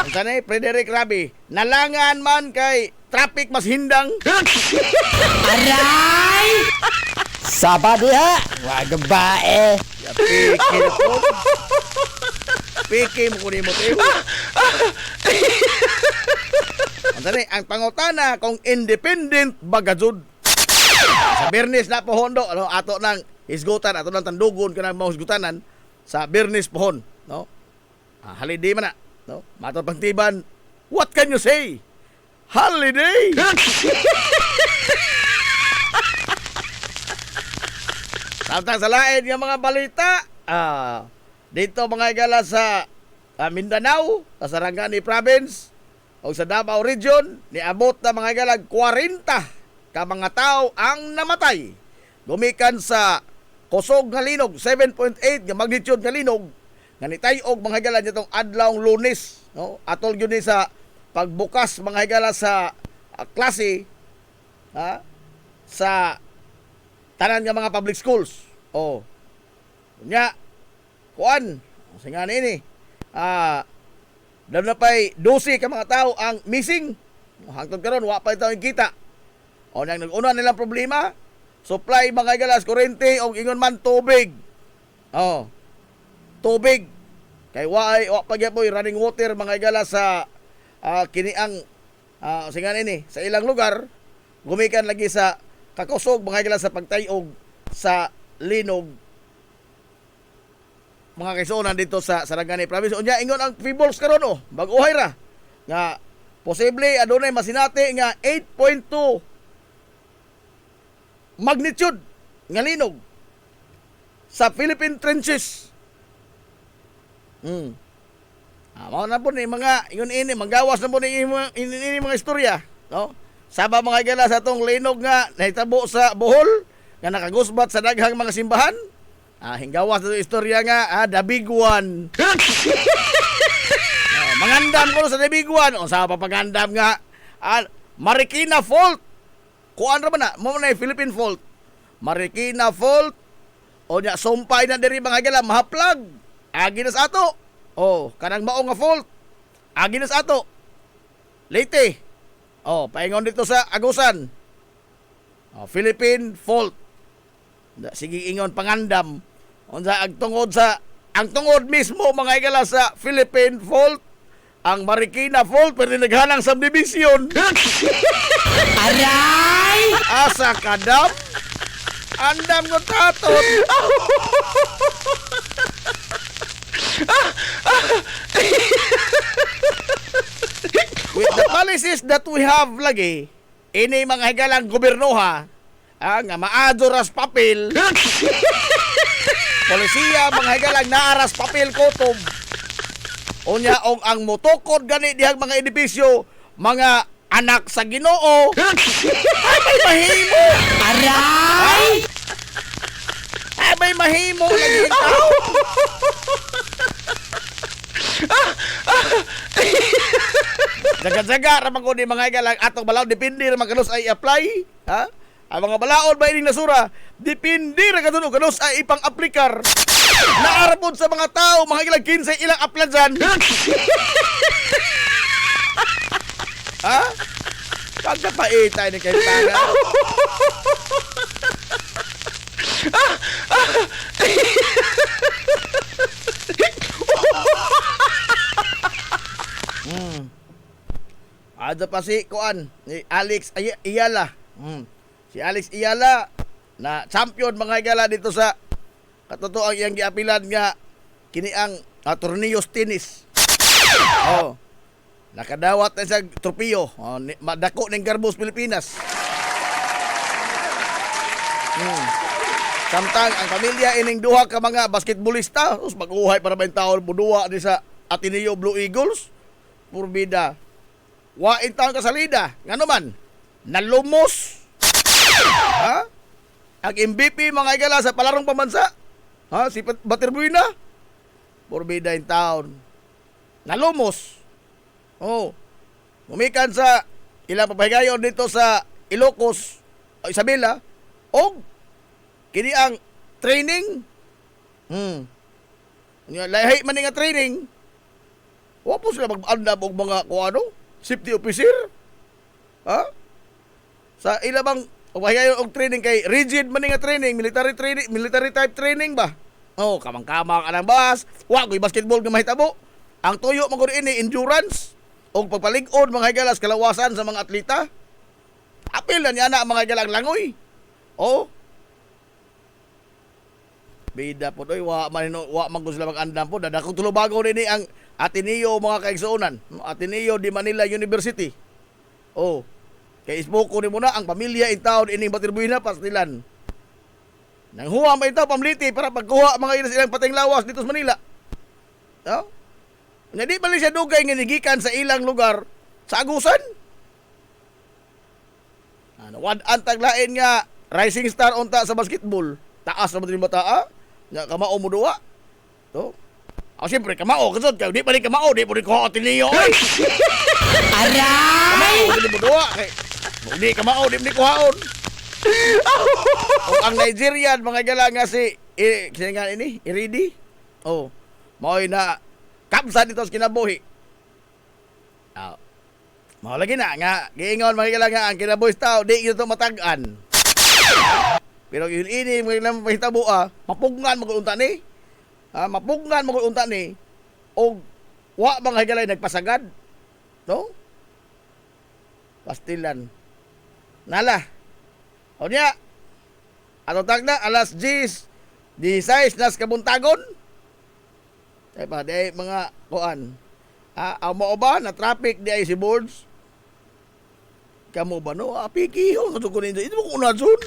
Ang sanay, Frederick Rabi, nalangan man kay traffic mas hindang. Aray! Sabado ha! Wag bae! Piki na po. Piki mo kunin mo tayo. Ang sanay, ang pangutana kung independent bagajud. Sa Bernis na po hondo, ano, ato ng hisgutan, ato ng tandugon ka ng mga hisgutanan sa Bernis pohon. No? Holiday man na. No? Matod pangtiban, what can you say? Holiday! Samtang sa lain ng mga balita, dito mga igala sa Mindanao, sa Sarangani Province, o sa Davao Region, niabot na mga igala 40 ka mga tao ang namatay. Gumikan sa kusog nga linog, 7.8 nga magnitude nga linog, nga nitayog mga higala nitong adlawng Lunes, no? Atol gyud ni sa pagbukas mga higala sa klase sa tanan nga mga public schools. Oh. Nya kuan, singa nini. Daw na pay 12 ka mga tao ang missing. Hangtod karon wa pa itaw kita. O nang nag-una nilang problema, supply mga higala sa kuryente o ingon man tubig. Oh. Tubig kay wa pagyapoy running water mga igala sa kiniang singan ini sa ilang lugar gumikan lagi sa kakusog mga igala sa pagtayog sa linog mga kaisunan dito sa Sarangani Province. Unya ingon ang Fibols karon bag-uhay ra nga posible adunay masinati nga 8.2 magnitude nga linog sa Philippine trenches. Mao na po ni mga ingon ini manggawas na po ni ini mga istorya, no? Saba mga igala sa tong linog nga nahitabo sa Bohol nga nakagusbat sa daghang mga simbahan. Hinggawas na istorya nga the big one. Mangandam ko sa the big one. O sa papagandam nga Marikina Fault. Kuan ra ba na? Mo na Philippine Fault. Marikina Fault. O nya sumpay na diri mga igala mahaplag. Agi na sa ato. Oh, kanang mao nga fault. Agi na sa ato. Leyte. Oh, paingon dito sa Agusan. Philippine fault. Sige ingon pangandam. Unsa ang tungod mismo mga igala sa Philippine fault. Ang Marikina fault pero naghanang subdivision. Aray! Asa kadam? Andam ko tatot. With the policies that we have lagi, ini mga higalang gobernoha, nga maadoras papel, polisiya mga higalang naaras papel kotob, unya ang motokod gani dihang mga edibisyo, mga anak sa Ginoo. Ay may mahimo. Aray! Ay may mahimo lagi tao. Jaga-jaga ra man ko ni mga igalang atong balaod depende ra man kanus ay apply, ha? Ang mga balaod ba ining nasura, depende ra kadto kanus ay ipang-aplikar. Naarapod sa mga tao, mga ilang 15 ilang aplan dyan. Ha? Pagkapaitay ni kayo taga. Ada pa si Kuan, ni Alex Iyala. Si Alex Iyala na champion mga igala dito sa katotoang iyang giapilan nga kini ang torniyos tennis. Oh. Nakadawat na sa tropiyo. Oh, madako ning Garbos Pilipinas. Samtang ang pamilya ining duha ka mga basketballista, us mag-uhay para ba taon buduwa di sa Ateneo Blue Eagles. Purbida. Wa intang kasalida, ngano man? Nalumos. Ha? Ang MVP mga igala sa palarong pambansa. Ha? Si Baterbuena. Purbida in town. Nalumos. Oh. Mumikan sa ilang papahigayon dito sa Ilocos, Isabela. O kini ang training. Lahi man nga training. Wa po sila mag-andam og mga kuano, safety officer. Ha? Sa ilabang papahigayon og training kay rigid man nga training, military type training ba? Oh, kamang-kamang anang bas. Wa ko'y basketball nga mahitabo. Ang tuyo man gud ini endurance o pagpalig-on mga higalas kalawasan sa mga atleta. Apil na niya na mga higalang langoy. Oh. Bida po doy wa man sila mag-andam po dadako tulubago ni ang Ateneo mga kaigsuonan. Ateneo de Manila University. Oh. Kay isbuko ni muna ang pamilya in town ining Baterbuena pastilan. Nang huwa may itaw pamliti para pagkuha mga ilang pating lawas dito sa Manila. Oh. Nga di bali siya dugay nga nigikan sa ilang lugar sa Agusan. Ano, wad antag lain nga rising star unta sa basketball. Taas na mo bataa. Nga kamao mo duwa. To. Siyempre kamao kasod kay di bali kamao di pud ko Ateneo. Aray! Kamao di mo duwa kay di kamao di ko haon. O ang Nigerian mga gala nga si nga ini Iridi. Oh. Maoy na kapsa dito sa kinabuhi. Mao lagi na nga giingon mga nga ang kinabuhi tao di ito matag-an. Pero yun ini mga mahitabo mapugnan mo unta ni. Mapugnan mo unta ni og wa mga higalay nagpasagad. No? Pastilan. Nala. O niya. Ato tag na alas 10:16 nas kabuntagon. Tay pa di mga kuan. Amo ba na traffic di ay si boards? Kamo ba no? Pikihon ko kunin ito mo kuna zon.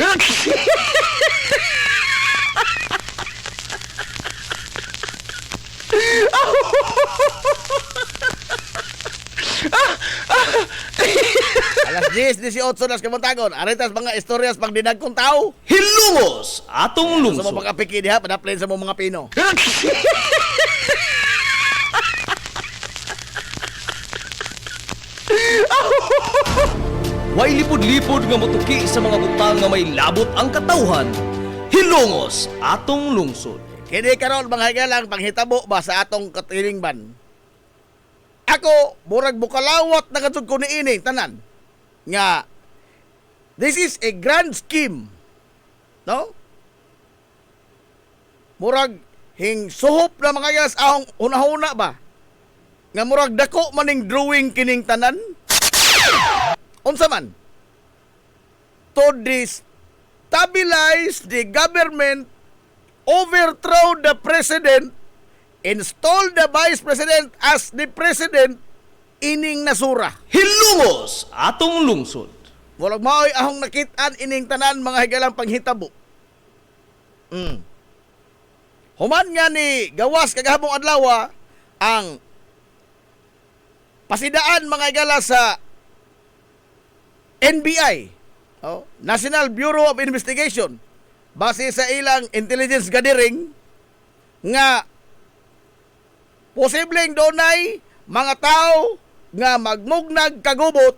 Alas 10:18 nas kabuntagon. Aritas mga istoryas pang dinagkong tao. Hilungos atong Sa lungsod. mga pagkapiki diha padaplain sa mga Pino. Way lipod-lipod nga motuki sa mga butang nga may labot ang katawhan. Hilungos atong lungsod. Kini karon mga higalang panghitabo ba sa atong katilingban. Ako murag bukalawat na kadtog ko niini tanan nga this is a grand scheme. No? Murag hing suhop na mga higalas ahong una-una ba? Nga murag dako maning drawing kining tanan. Unsa man? To destabilize the government, overthrow the president, install the vice president as the president, ining nasura. Hilungos atong lungsod. Walang maoy ahong nakitaan ining tanan mga higalang panghitabo. Human nga ni gawas kagahapong adlaw ang pasidaan mga higala sa NBI, National Bureau of Investigation, base sa ilang intelligence gathering nga posibleng donay mga tao nga magmugnag kagubot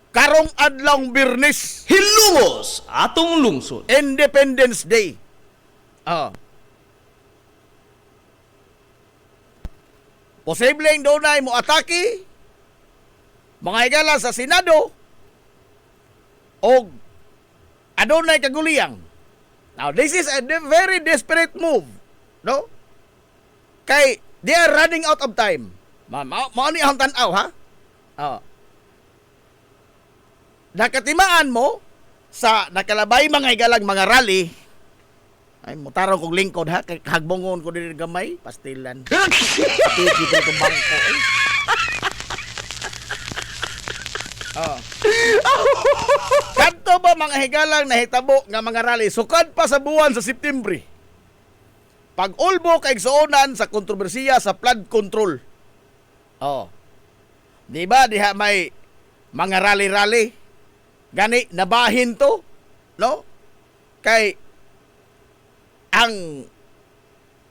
karong adlong Birnis, Hilungos atong lungsod. Independence Day. Posibleng doon mo atake mga higala sa Senado o adunay kaguliyang. Now, this is a very desperate move, no? Kay they are running out of time. Mao ni ang tanaw, ha? Nakatimaan mo sa nakalabay mga higalang mga rally. Ay, mutarong kong lingkod, ha? Kay hagbongon ko din gamay, pastilan. Tiki ko itong bangko, eh. Kanto ba mga higalang nahitabo nga mga rally sukad pa sa buwan sa September? Pag-ulbo kay igsuonan sa kontrobersiya sa flood control. Di ba diha may mga rally-rally? Gani nabahin to, no? Kay ang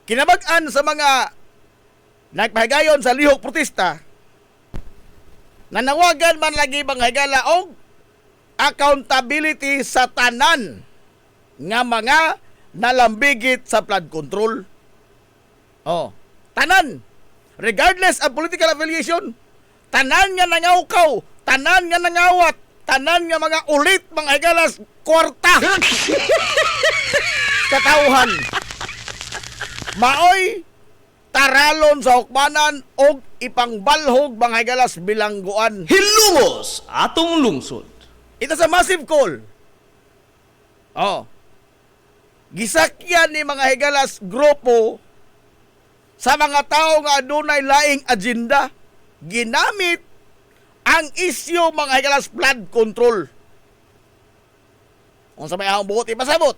kinabag-an sa mga nagpahigayon sa lihok protesta, nanawagan man lagi mga higala og accountability sa tanan nga mga nalambigit sa flood control. Tanan, regardless of political affiliation, tanan nga nangawkaw, tanan nga nangawat, tanan nga mga ulit mga higalas kwarta katauhan maoy taralon sa hukmanan og ipangbalhog mga higalas bilangguan. Hilungos atong lungsod. Ito sa massive call. Gisakyan ni mga higalas grupo sa mga tao nga adunay laing agenda. Ginamit ang isyu mga higalas flood control. Kung sa may ahong buhot ipasabot.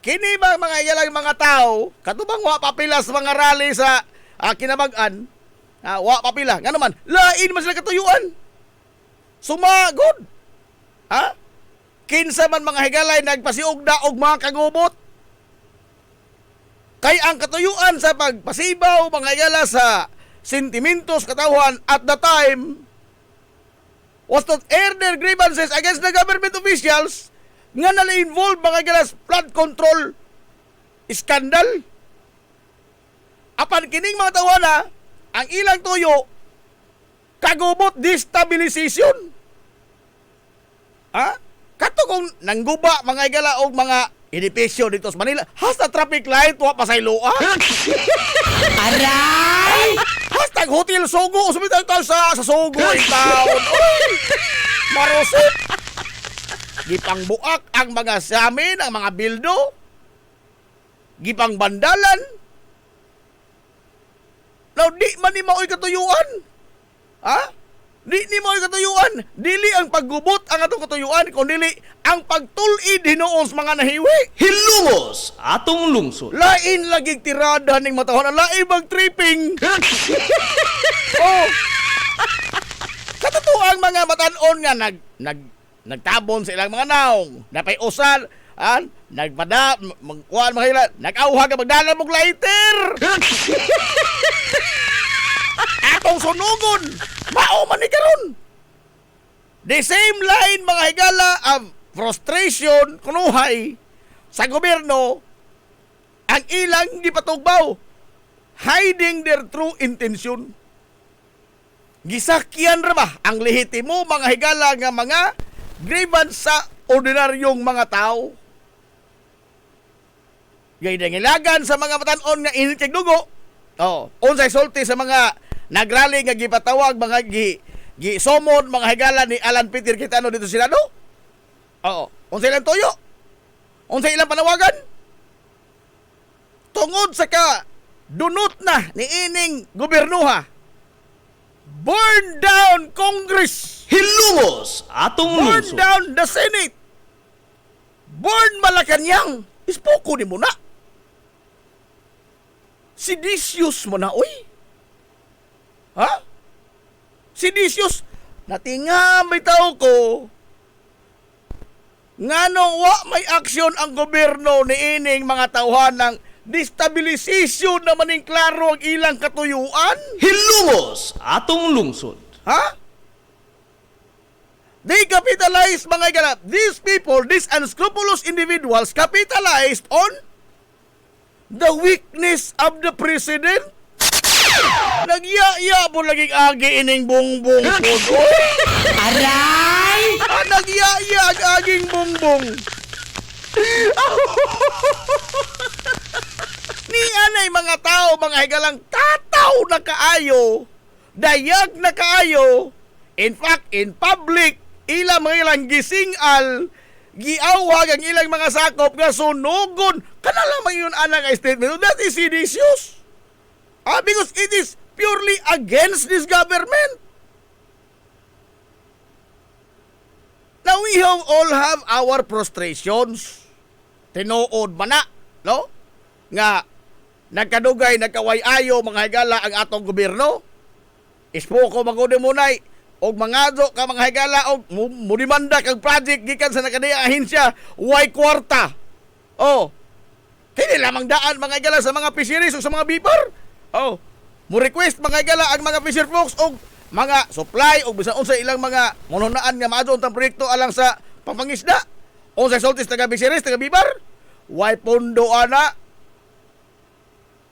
Kini ba mga higalang mga tao, katubang wa papilas mga rally sa kinabag-an, wa papila. Nga naman, lain man sila katuyuan. Sumagod. Kinsa man mga higalay nagpasiugda og mga kagubot. Kay ang katuyuan sa pagpasibaw mga higala sa sentimentos katawhan at the time was to air their grievances against the government officials nga nala-involve mga higala sa flood control iskandal. Apan kining mga tawana, ang ilang tuyo kagubot destabilization. Kato kung nangguba mga higala og mga edipisyo dito sa Manila, hasta traffic light wa pasayloa. Aray! Hashtag Hotel Sogo, sumitan tayo sa Sogo in town. Marusip. Gipang buak ang mga samin, ang mga bildo. Gipang bandalan. Now, di man ni maoy katuyuan. Di ni maoy katuyuan. Dili ang paggubot ang atong katuyuan, kundi ang pagtulid hinuon sa mga nahiwi. Hilungos atong lungsod. Lain lagig tirada ning matahon, lain mag-tripping. Katotoo ang mga matan-on nga nagtabon sa ilang mga naong. Napay usal, nagpada, magkuhan mga hila, nag-auha ka magdala mong lighter. Atong sunugon, mauman ni karon. The same line mga higala of frustration kunuhay sa gobyerno ang ilang gipatugbaw, hiding their true intention. Gisakyan ra ba ang lehitimo mga higala nga mga grievance sa ordinaryong mga tao? Gaydangilagan sa mga matan-on nga init kay dugo. Unsay sulti sa mga nagrally nga gipatawag mga gisomon mga higala ni Alan Peter Kitano dito sa Senado? Unsay ilang toyo? Unsay ilang panawagan? Tungod sa dunot na ni ining gobernuha. Burn down Congress! Hilungos atong Burn lungsod. down the Senate! Burn Malacanang! Ispoko ni mo na! Seditious mo na, oy! Seditious! Natinga may tao ko ngano wa may aksyon ang gobyerno ni ining mga tauhan ng destabilisasyon naman ning klaro ang ilang katuyuan. Hilungos atong lungsod. Ha? They capitalize mga ganap. These people, these unscrupulous individuals capitalized on the weakness of the president. Nagyaya po laging agi ining bongbong po doon. Aray! Nagyaya ang aging bongbong. Ni anay mga tao, mga higalang tataw na kaayo, dayag na kaayo, in fact, in public, ilang mga ilang gisingal, giawag ang ilang mga sakop nga sunugon, kanalamang yun anang statement. That is seditious. Because it is purely against this government. Now we have all have our frustrations. Tinuod man na, no? Nga nagkadugay, nagkaway-ayo mga higala ang atong gobyerno. Ispo ko magudi munay og mangadto ka mga higala og mudimanda kag project gikan sa nakadiyang ahensya, way kwarta. Oh. Kini lamang daan mga higala sa mga fisheries o sa mga bipar. Oh. Mo request mga higala ang mga fisher folks og mga supply o bisan unsa ilang mga mononaan nga maadto untang proyekto alang sa pampangisda. Unsay sultis taga fisheries, taga bibar, way pondo ana.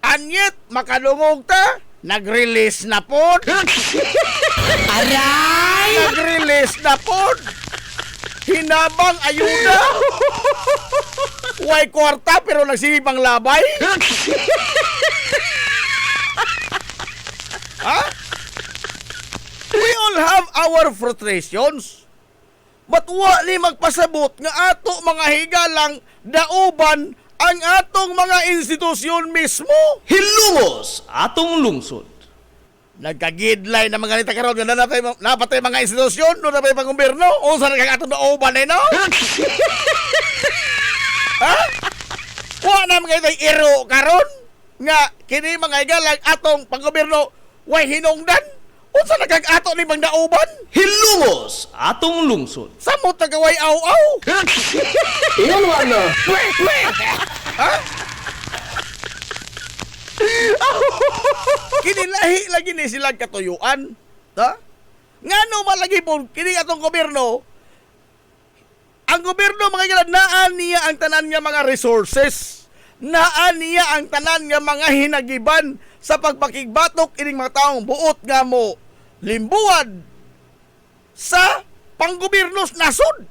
Anyet makadungog ta, nag-release na pod. Aray! Nag-release na pod. Hinabang ayuda. Way kwarta pero nagsibang labay. Ha? We all have our frustrations. But wali magpasabot nga ato mga higalang dauban ang atong mga institusyon mismo. Hilungos atong lungsod. Nagkagidlay na mga nita karon nga napatay mga institusyon no napatay pang gobyerno unsa na kag atong dauban no? Ha? Wa na mga itay iro karon nga kini mga higalang atong panggobyerno way hinungdan. Unsa na kag ato ni mga dauban? Hilungos atong lungsod. Samot na gaway aw-aw. Iyon wala. Ha? Kinilahi lagi ni silang katuyuan. Ha? Ngano malagi po kini atong gobyerno? Ang gobyerno mga kailan naan niya ang tanan nga mga resources. Naan niya ang tanan nga mga hinagiban sa pagpakigbatok ining mga taong buot nga mo limbuad sa panggobyerno nasod.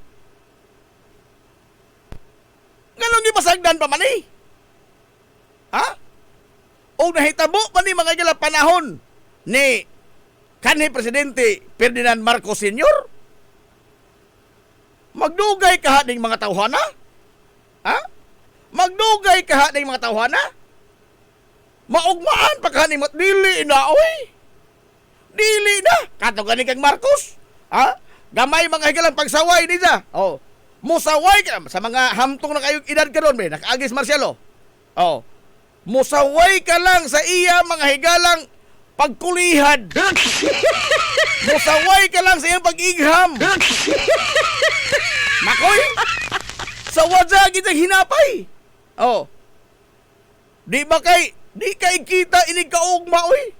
Nganong gipasagdan pa man eh? Ha? O nahitabo pa ni mga gila panahon ni kanhi Presidente Ferdinand Marcos Sr. Magdugay ka ding mga tawhana? Ha? Magdugay ka ding mga tawhana? Maugmaan pa kaning dili na oy. Dili na. Kato gani kang Marcos. Ha? Gamay mga higalang pagsaway di sa. Oh. Musaway ka sa mga hamtong na kayong edad karon be, nakaagis Marcelo. Oh. Musaway ka lang sa iya mga higalang pagkulihad. Musaway ka lang sa iyang pag-igham. Makoy. Sa wadya kita hinapay. Oh. Di kay kita inig kaugma oy.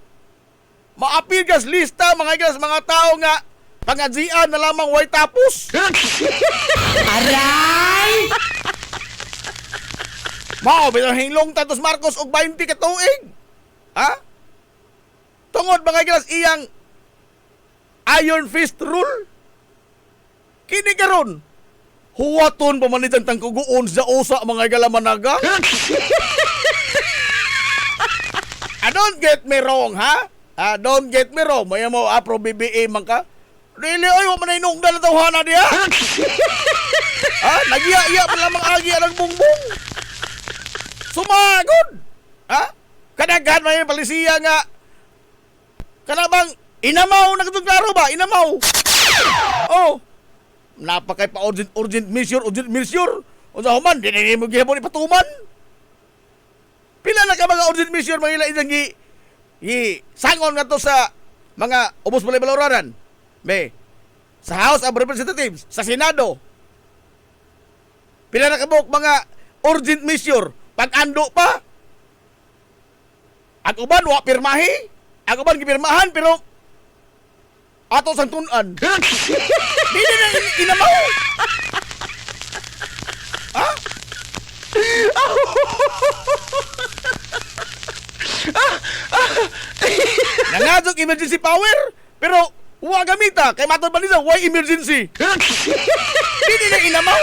Maapil gas lista mga gas mga tao nga pangadzian na lamang way tapos. Aray! Mao bitong hinglong tantos Marcos og 20 ka tuig. Ha? Tungod mga gas iyang iron fist rule. Kini karon huwaton pamanitan tang kuguon sa usa mga galamanaga. Don't get me wrong, ha? Don't get me wrong. Maya mo, pro BBA man ka. Dili, ay, wa man na inungdan na tawhana diya. Ha? Nagyaya pa lamang agi ang bungbong. Sumagod. Ha? Kadaghan man yung palisiya nga. Kanabang, inamaw na katong klaro ba? Inamaw. Oh. Napakay pa urgent measure. Unsa human, di mo gihapon ipatuman. Pila na ka mga urgent measure mga ilang sangon nga to sa mga ubos balay balauraran. Be, sa House of Representatives, sa Senado. Pila na ka mga urgent measure. Pag ando pa, Ang uban wa pirmahi, ang uban gipirmahan pero ato sang tun-an. Dili na inamaw. Ha? Nangadog emergency power pero wa gamita kay matod ba nila why emergency? Dili na inamaw.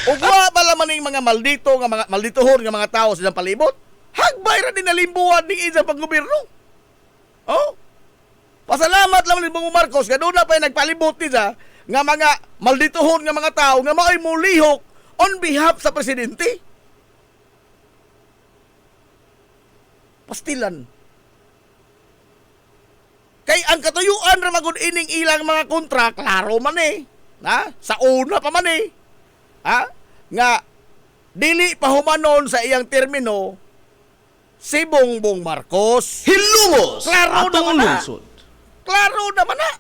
Ug wa ba laman ning mga malditohon nga mga tao sa ilang palibot? Hagbay ra din nalimbuhan ning isang panggobyerno. Oh? Pasalamat lang ni Bong Marcos nga doon na pa nagpalibot niya nga mga malditohon nga mga tao nga maay mulihok on behalf sa presidente. Pastilan. Kay ang katuyuan ra magud ining ilang mga kontra, klaro man eh. Ha? Sa una pa man eh. Ha? Nga dili pa humanon sa iyang termino si Bongbong Marcos. Hilungos Klaro atong naman na. lungsod. Klaro naman na.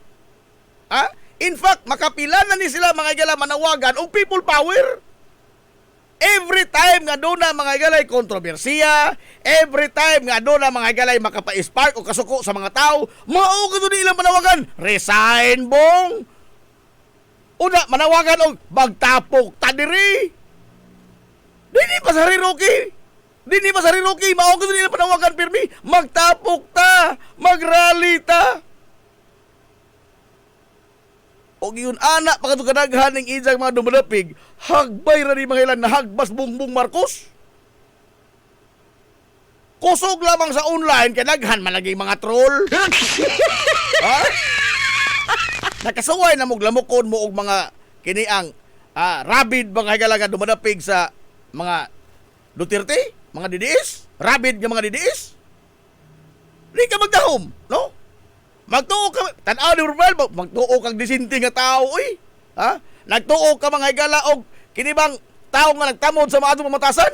Ha? In fact, makapila na ni sila mga igala manawagan og people power. Every time nga doon na mga igalay kontrobersiya, every time nga doon na mga igalay makapa-spark o kasuko sa mga tao, mao ka doon ilang manawagan. Resign, Bong! Una, manawagan og magtapok ta diri. Dini pa sa Riroki. Dini pa sa Riroki. Mao ka doon ilang manawagan, pirmi. Magtapok ta. Magrally ta. O yun, anak, pagkadaghan ng isang mga dumadapig, hagbay ra ni mga ilan na hagbas Bongbong Marcos. Kusog lamang sa online, kadaghan malaging mga troll. Ha? Nakasaway na muglamukon mo og mga kiniang rabid mga higala nga dumadapig sa mga Duterte, mga DDS, rabid nga mga DDS. Di ka magdahom, no? Magtuo ka, tanaw ni Rurbel, magtuo kang disinti nga tao, uy. Ha? Nagtuo ka mga higala og kinibang tao nga nagtamod sa mga atong pamatasan.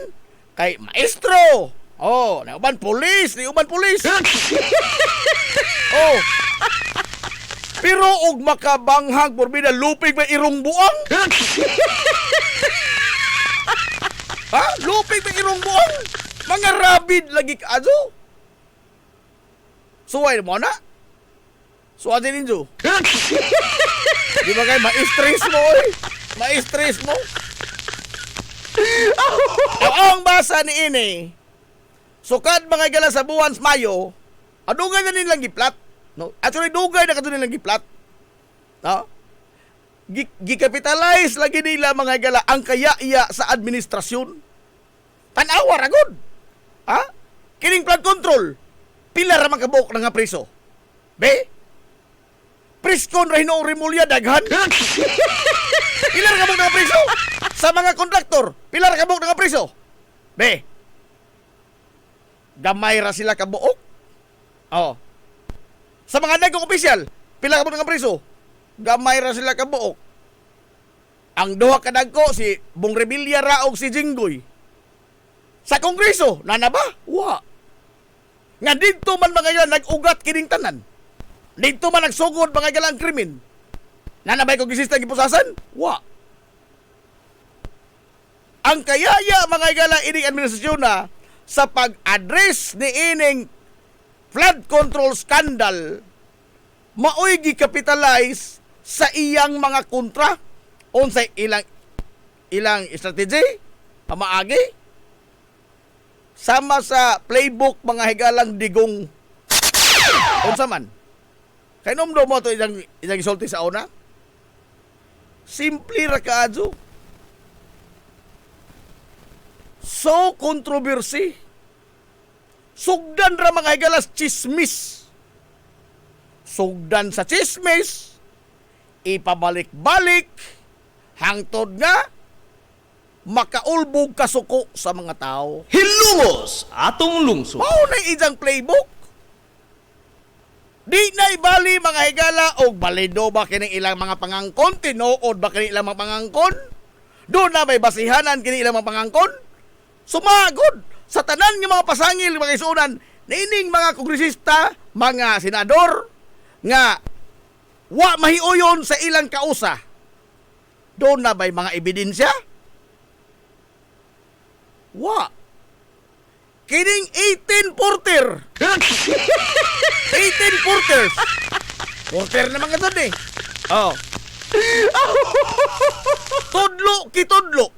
Kay maestro. Oh, ni uban pulis. Oh. Pero og makabanghag porbida lupig may irong buang. Ha? Lupig may irong buang. Mga rabid lagi kaadyo. Suway mo na. Suwadi ninyo. Di ba kayo ma-stress mo, oy? Ma-stress mo. Ang basa ni ini, sukad mga gala sa buwan sa Mayo, adugay na nilang giplat. No? Actually, dugay na kato nilang giplat. No? Gikapitalize lagi nila mga gala ang kaya-iya sa administrasyon. Tanawa, ragod. Ha? Kining flood control. Pila ra man kabuok na nga preso. Be? Priskon ra hinoong Rimulya daghan. Pilar ka mga preso sa mga kontraktor. Pilar ka mga preso. Be. Gamay ra sila kabuok. Oh. Sa mga nagong opisyal, pilar ka mga preso. Gamay ra sila kabuok. Ang duha ka dagko si Bong Revilla ra og si Jinggoy. Sa Kongreso, nana ba? Wa. Nga dito man mga yan nag-ugat kining tanan. Dito man nagsugod mga galang krimen. Nanabay ko gisista gipusasan? Wa. Ang kayaya mga galang ining administrasyon na sa pag-address ni ining flood control scandal maoy gi-capitalize sa iyang mga kontra unsay ilang strategy pamaagi sama sa playbook mga higalang digong unsa man. Kay numdo mo to isang isulti sa una. Simple ra kaadyo. So controversy. Sugdan ra mga higalas chismis. Sugdan sa chismis. Ipabalik-balik. Hangtod nga makaulbog kasuko sa mga tao. Hilungos atong lungsod. Mao na isang playbook. Di na ibali mga higala o balido ba kining ilang mga pangangkon, tinuod ba kining ilang mga pangangkon? Doon na may basihanan kining ilang mga pangangkon? Sumagod sa tanan ng mga pasangil mga isunan nining mga kongresista, mga senador nga wa mahiuyon sa ilang kausa Doon na ba'y mga ebidensya? Wa. Kining 18 porter. 18 porters. Porter naman ka doon eh. Oh. Tudlo kitudlo.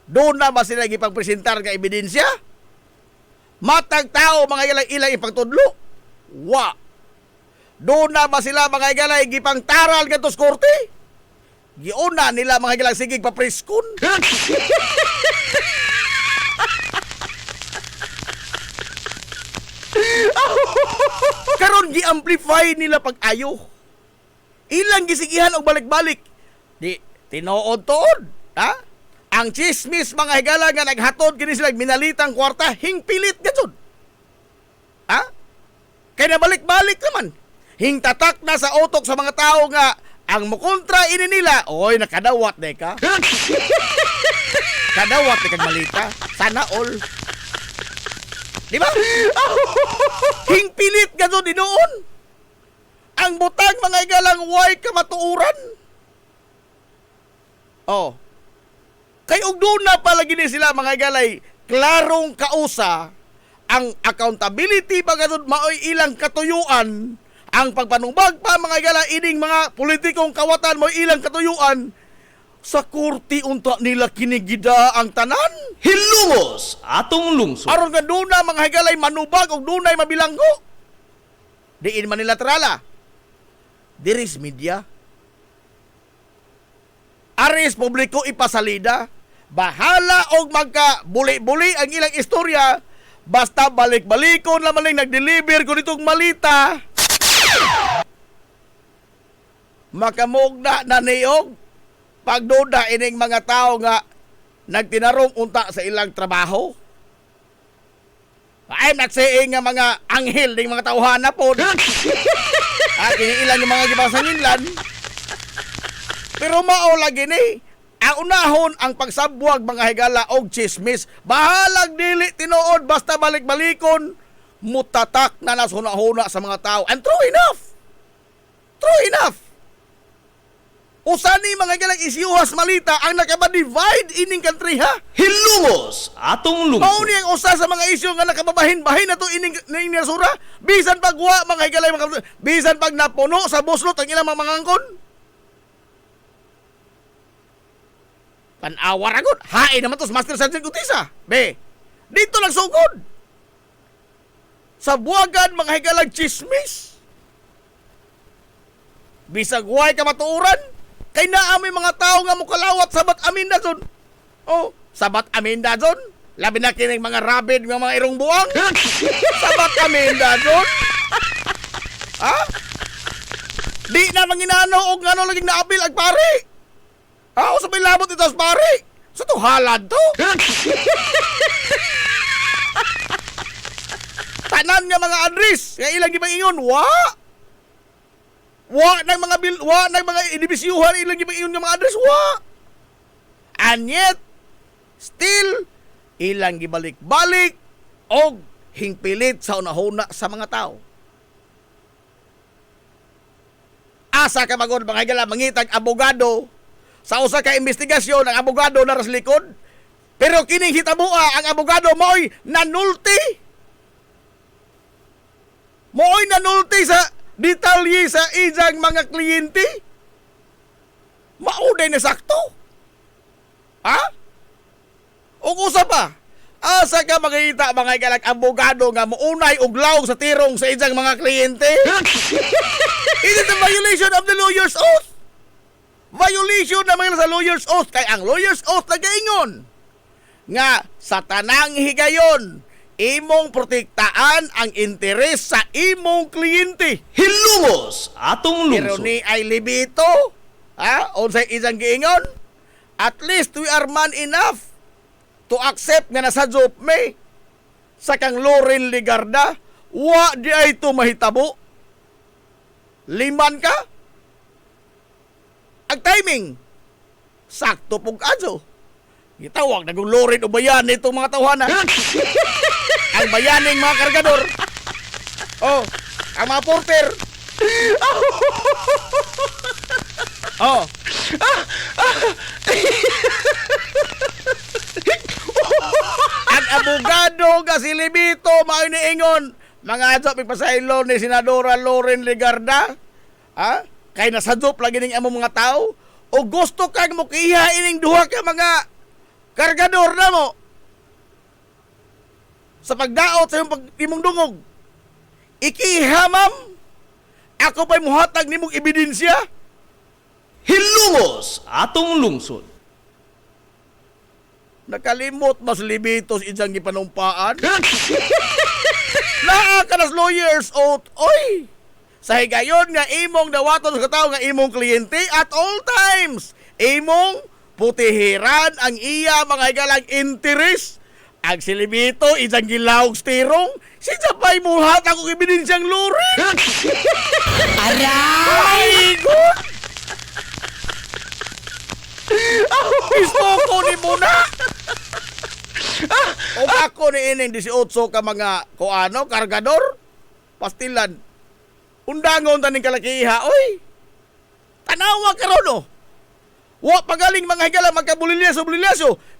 Doon na ba sila ipagpresentar nga ebidensya? Matag tao mga ilang ipagtudlo? Wa. Doon na ba sila mga igalay gipangtaral nga tos korte? Giuna nila mga igalay sigig papreskon? Karon gi-amplify nila pag-ayo. Ilang gisigihan og balik-balik. Di tinuod-tuod, ha? Ang chismis mga higala nga naghatod kini sila minalitang kwarta hingpilit gayud. Ha? Kaya nabalik-balik naman. Hingtatak na sa utok sa mga tao nga ang mukontra ini nila, oy nakadawat de ka. Kadawat de kag malita. Sana all. Di ba? Hingpilit gayud dinoon. Ang butang mga igalang way kamatuuran. Oh. Kay og doon na palagi ni sila mga igalay klarong kausa ang accountability bagadod maoy ilang katuyuan ang pagpanubag pa mga igalay ining mga politikong kawatan mo ilang katuyuan sa kurti unta nila kinigida ang tanan. Hilungos atong lungsod. Aron nga doon na mga igalay manubag og dunay mabilanggo. Diin man nila trala. Diris media. Aris publiko ipasalida. Bahala og magka-buli-buli ang ilang istorya basta balik-balikon lamang lang nag-deliver ko nitong malita. Makamugna na niyog pagduda ining mga tao nga nagtinarong unta sa ilang trabaho. I'm not saying nga mga anghel ding mga tawhana po. At iniilan yung mga gibasanginlan. Pero mao lagi ni ang unahon ang pagsabwag mga higala og chismis. Bahalag dili tinuod basta balik-balikon mutatak na nasuna-huna sa mga tao. And true enough. True enough. Usa ni mga higala isyuhas malita ang nakaba-divide ining country ha. Hilungos atong Mao lungsod. ni ang usa sa mga isyu nga nakababahin-bahin na to ining nasura. Bisan pagwa mga higala bisan pag napuno sa buslot ang ilang mga mangangkon. Panawar agad. Hain naman to sa Master Sergeant Gutisa. Be, dito lang sugod. Sa buwagan, mga higalang chismis. Bisag way ka matuuran. Kay naamoy mga tao nga mukalawat sabat amin na dun. Oh, sabat amin na dun. Labi na kining mga rabid ng mga irong buwang. Sabat amin na dun. Ha? Di na manginano o nga no laging naabil ag pare. Ako sa labot ito sa pare. Sa to halad to. Tanan nga mga address. Nga ilang gibang ingon. Wa ng mga indivisyuhan ilang gibang ingon nga mga address. Wa. And yet, still, ilang gibalik-balik og hingpilit sa unahuna sa mga tao. Asa ka magod mga higala mangitag abogado sa usa ka investigasyon ang abogado na ras likod. Pero kining hitabua ang abogado mo'y nanulti. Mo'y nanulti sa detalye sa ijang mga kliyente. Mauday na sakto. Ha? O usa pa, asa ka makita mga igalang abogado nga muunay og lawg sa tirong sa ijang mga kliyente? It is a violation of the lawyer's oath. Violation naman sa lawyer's oath. Kay ang lawyer's oath nagaingon nga sa tanang higayon imong protektaan ang interes sa imong kliyente. Hilungos atong Pero lungsod. ni ay libito, ha? Unsay isang giingon? At least we are man enough to accept nga nasadyop me sa kang Loren Ligarda. Wa di ay ito mahitabo. Liman ka? Ang timing, sakto pong kadyo. Gitawag na kung Loren o bayan itong mga tawhana. Ang bayaning mga kargador. Oh, ang mga porter. Oh, Ang abogado nga si Libito mao niingon mga adto pigpasaylo ni Senadora Loren Legarda. Ha? Kay nasadop lagi ning among mga tao o gusto kang mukiha ining duha ka mga kargador na mo sa pagdaot sa imong dungog. Ikiha, ma'am. Ako pa'y muhatag nimong ebidensya. Hilungos atong lungsod. Nakalimot mas libitos idyang gipanumpaan. Naa ka nas lawyers oath. Oy! Sa higayon nga imong dawaton sa katao nga imong kliyente at all times. Imong putihiran ang iya mga higalang interes. Ang silibito idyang gilawog stirong. Si Japay muhat ako ebidensyang luri. Aray! God! Gusto ko ni muna. O ako ni ining 18 ka mga kuano, kargador, pastilan. Undangon taning kalakiha, oy. Tanawa ka ron, oh. Wa pagaling mga higala magkabulilyaso,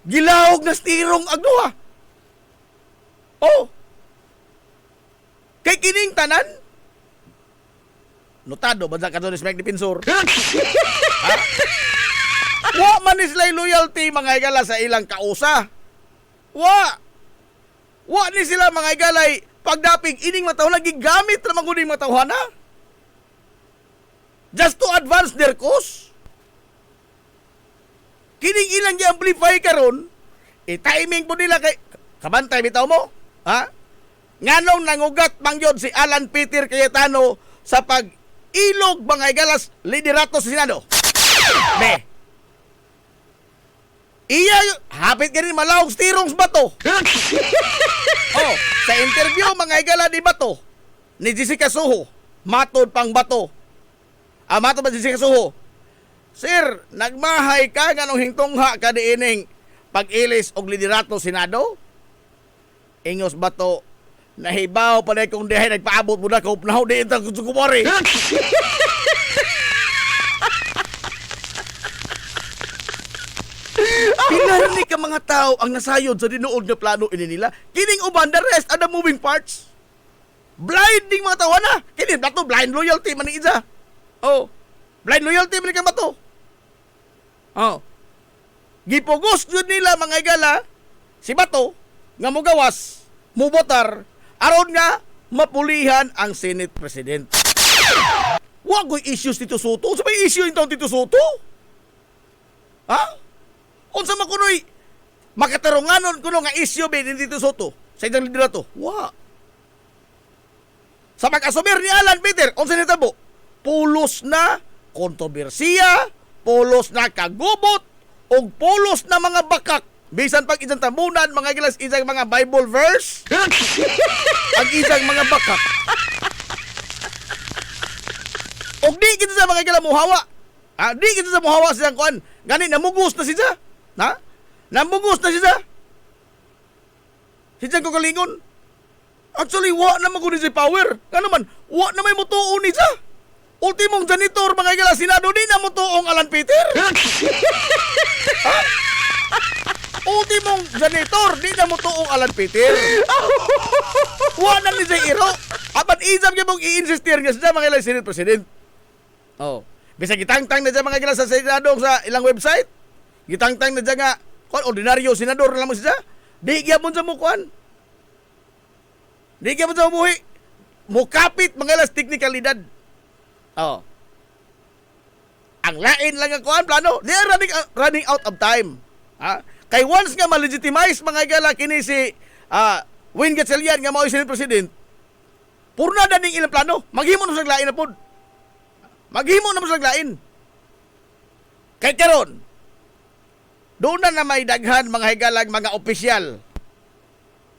gilawog na stirong agduha. Oh. Kay kining tanan, notado, bansa ka doon ni Smeg Defensor. Ha? Wa man ni sila loyalty mga higala sa ilang kausa. Wa ni sila mga higalay pagdapig ining matawhan gigamit na maguning matawhan na. Just to advance their cause. Kining ilang i-amplify karon, timing po nila kay kabantay bitaw mo, ha? Nganong nangugat mangyod si Alan Peter Cayetano sa pag-ilog mga higalas liderato sa Senado. Be. Iya, hapit ka rin malawag stirong sa bato. Oh, sa interview mga higala ni Bato, ni Jessica Soho, matod pang Bato. Matod pa Jessica Soho. Sir, nagmahay ka nga nung hingtongha ka diining pag-ilis og liderato Senado? Ingos Bato, nahibaw pa na kung dihay nagpaabot mo na kaupunaw di itang kumari. Pinarani ka mga tao ang nasayod sa dinuod nga plano ini nila. Kining uban, the rest are the moving parts. Blinding mga tao na. Kining Bato, blind loyalty man ni isa. Oh, blind loyalty man ni kang Bato. Oh. Gipugos yun nila mga igala, si Bato, nga mugawas, mubotar, aron nga mapulihan ang Senate President. Wagoy issues Tito Soto. Sa may issue yung taon Tito Soto? Ha? Unsa man kunoy makatarunganon kuno nga issue ba ni Tito Soto sa ilang liderato? Wa. Sa pag-asumir ni Alan Peter, unsa nitabo? Pulos na kontrobersiya, pulos na kagubot, ug pulos na mga bakak. Bisan pag isang tamunan, mga gilas isang mga Bible verse, ang isang mga bakak. Og di kita sa mga gilas muhawa. Di kita sa muhawa siyang kuan. Gani namugos na siya. Ha? Namugos na siya. Siya ko kalingon. Actually, wa na magunin si power. Ano man, wa na may mutuon ni siya. Ultimong janitor, mga igala, Senado, di na mutuong Alan Peter. Ha? Ultimong janitor, di na mutuong Alan Peter. Wa na ni siya iro. Apan isam niya mong i-insistir nga siya, mga igala, Senate President. Oh. Bisa gitangtang na siya, mga igala, sa Senado, sa ilang website. Gitangtang na dyan nga, ordinaryo senador na lang mo siya. Di gyapon sa mukuan. Di gyapon sa muhi. Mukapit mga las teknikalidad. Oh. Ang lain lang ang kuan plano. They are running out of time. Ha? Kay once nga ma-legitimize mga igala kini si Win Gatchalian nga mao Senate President. Purna daning ilang plano. Maghimo na sa lain na pod. Maghimo na sa lain. Kay karon doon na may daghan mga higalang mga opisyal.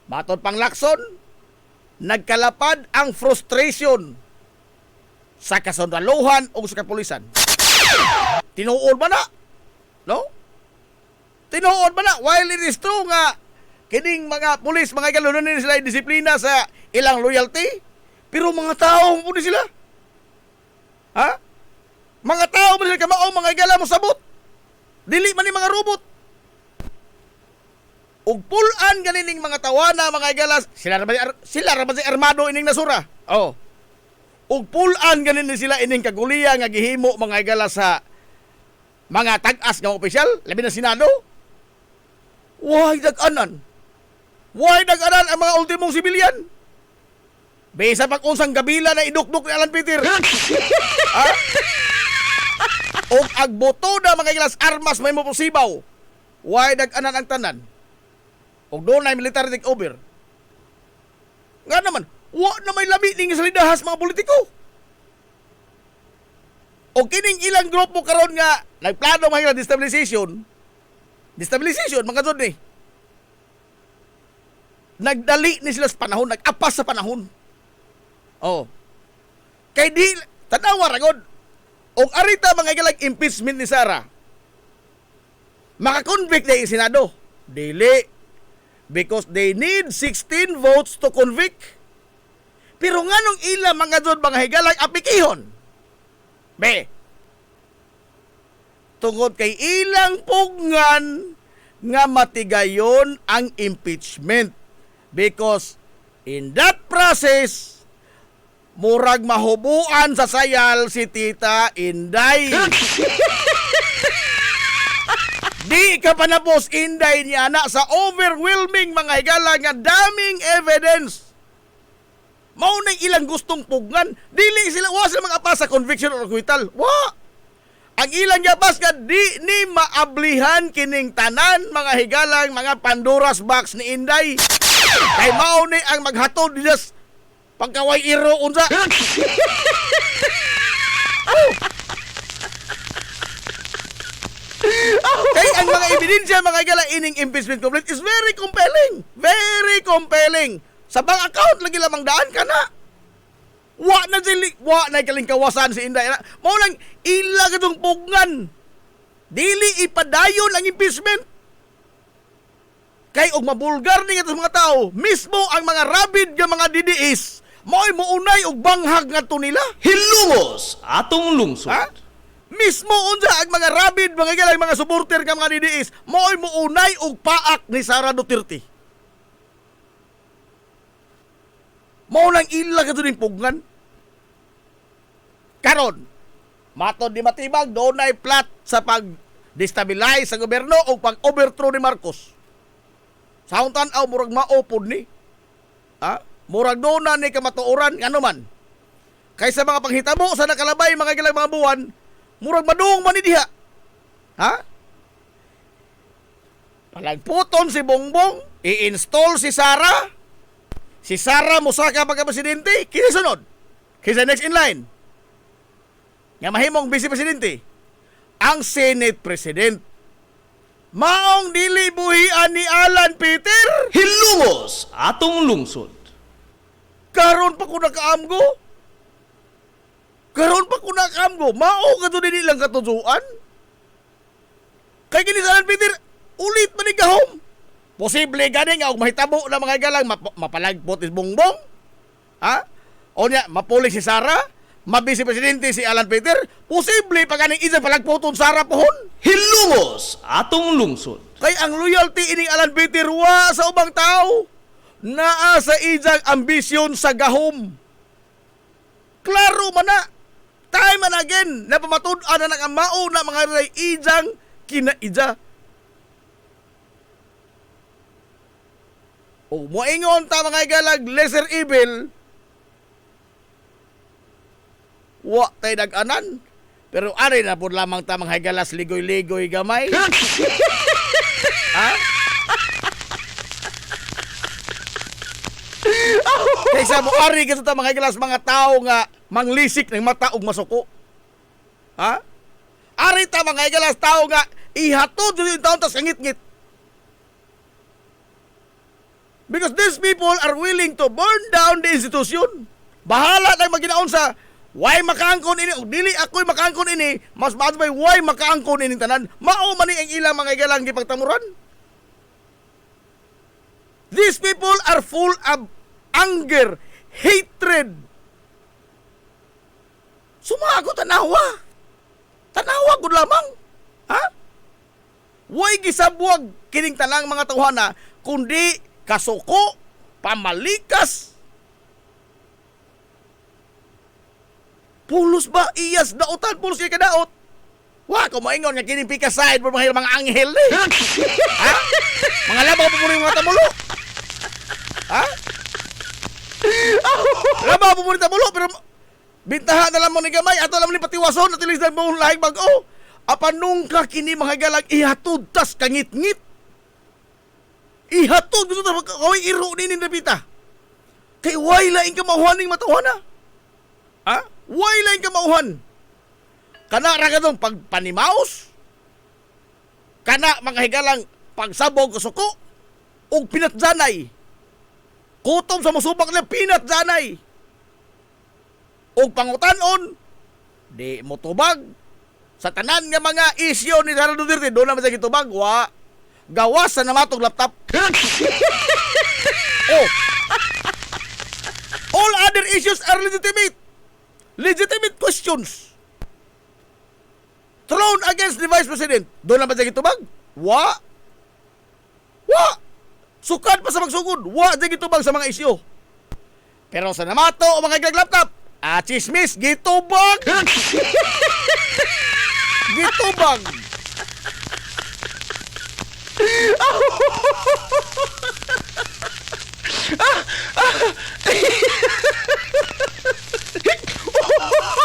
Matod pang lakson, nagkalapad ang frustration sa kasundaluhan o sa kapulisan. Tinuod ba na? No? Tinuod ba na? While it is true nga kining mga pulis, mga higalunan nila sila disiplina sa ilang loyalty, pero mga tao mo sila. Ha? Mga tao mo sila kamao, mga higala mo sabot. Dili man ni mga robot. Ug pulan ganining mga tawana mga igalas, sila ra ba si armado ining nasura. Oh. Ug pulan ganin sila ining kaguliya nga gihimo mga igalas sa mga tag-as nga opisyal, labi na Senado. Why dag-anan? Why dag-anan ang mga ultimong sibilyan? Bisa pag unsang gabila na idukduk ni Alan Peter. Ha? O agboto na mga ilas armas may moposibaw. Why dag-anan ang tanan? O doon na military takeover. Nga naman, wa na may labi ning salidahas mga politiko. O kining ilang grupo karon nga nagplano mga destabilization, mga dod ni. Nagdali ni sila sa panahon, nag-apas sa panahon. Oh. Kay di tanawa ragod. Og arita mga galag impeachment ni Sara. Maka-convict na yung Senado. Dili. Because they need 16 votes to convict. Pero nganong ila mga dod mga higalag apikihon? Be. Tungod kay ilang pugnan nga matigayon ang impeachment. Because in that process, murag mahubuan sa sayal si Tita Inday. Di ka pa na boss Inday niya na sa overwhelming mga higala nga daming evidence. Maunay ilang gustong pugnan. Dili sila, wa sila mga apas sa conviction or acquittal. Wa! Ang ilang yapas nga di ni maablihan kining tanan mga higalang mga Pandora's box ni Inday. Kay maunay ang maghatod nila pagkaway iro unsa. Kay ang mga ebidensya mga higala ining impeachment complaint is very compelling. Very compelling. Sa bank account lagi lamang daan ka na. Wa na kalingkawasan si Inday. Mao lang ila kadtong pugnan. Dili ipadayon ang impeachment. Kay og mabulgar ni kadtong mga tao, mismo ang mga rabid nga mga DDS, mao'y muunay og banghag ngadto nila. Hilungos atong lungsod. Ha? Mismo unsa ang mga rabid mga galang mga supporter nga mga DDS, mao'y muunay og paak ni Sara Duterte. Mao lang ila kadtong pugnan. Karon, matod di matibag, doon ay plot sa pag-destabilize sa gobyerno o pag-overthrow ni Marcos. Sa huntan aw murag maopod ni. Ha? Murag doon na ni kamatuoran, ano man. Kaysa mga panghitabo sa nakalabay mga gilang mga buwan, murag maduong man ni diha. Ha? Palagputon si Bongbong, i-install si Sara. Si Sara musaka pagka-presidente, kinisunod. Kisa next in line. Nga mahimong vice-presidente, ang Senate President. Maong dili buhian ni Alan Peter. Hilungos atong lungsod. Karon pa ko nakaamgo. Mao ka to din ilang katuduan. Kay kini sa Alan Peter, ulit man ni gahom. Posible gani nga og mahitabo na mga galang mapalagpot is Bongbong. Ha? O niya, mapulik si Sara, mabisi presidente si Alan Peter, posible pa ganing isang palagputon Sara pohon. Hilungos atong lungsod. Kay ang loyalty ining Alan Peter wa sa ubang tao. Naa sa ijang ambisyon sa gahom. Klaro man na. Time and again, napamatud-an na ang mao na mga ijang kinaija. O moingon ta mga igalag lesser evil. Wa tay dag-anan. Pero ari na pud lamang ta mga higalas ligoy-ligoy gamay. Ha? Kaysa mo ari kita ta mga higalas mga tao nga manglisik ng mata ug masuko. Ha? Ari ta mga higalas tao nga ihatod yung taon tas ngit-ngit. Because these people are willing to burn down the institution. Bahala na maginaon sa why makaangkon ini o dili ako'y makaangkon ini, mas maad bay why makaangkon ini tanan. Mao man ang ilang mga igalang gipagtamuran. These people are full of anger, hatred. Sumago tanawa. Tanawa gud lamang. Ha? Way gisabwag kining tanang mga tawhana kundi kasuko, pamalikas. Pulos ba iyas daotan, pulos kay kadaot. Wa ko moingon nga kining pika side for mga anghel ni. Ha? Mga labaw po yung mga tamulo. Ha? Labaw po yung tamulo pero bintahan na lang mo ni gamay ato lang ni patiwason at ilis na mo lahing bag-o. Apanong ka kini mga galag ihatod tas kangit-ngit. Ihatod gusto ta kaway iro ni nabita. Kay way laing ka mauhan ning matuhana. Ha? Way laing ka mauhan. Kana ra kadtong pagpanimaos. Kana mga higalang pagsabog sa suko ug pinatjanay. Kutom sa musubak na pinatjanay. Ug pangutan-on di mo tubag sa tanan nga mga isyu ni Sara Duterte do na man sa gitubag wa gawas sa namatog laptop. Oh. All other issues are legitimate. Legitimate questions thrown against the Vice President. Doon naman siya gitubag? Wa! Sukad pa sa magsugod. Wa siya gitubag sa mga isyo. Pero sa namato o mga laptop, chismis, gitubag! Gitubag!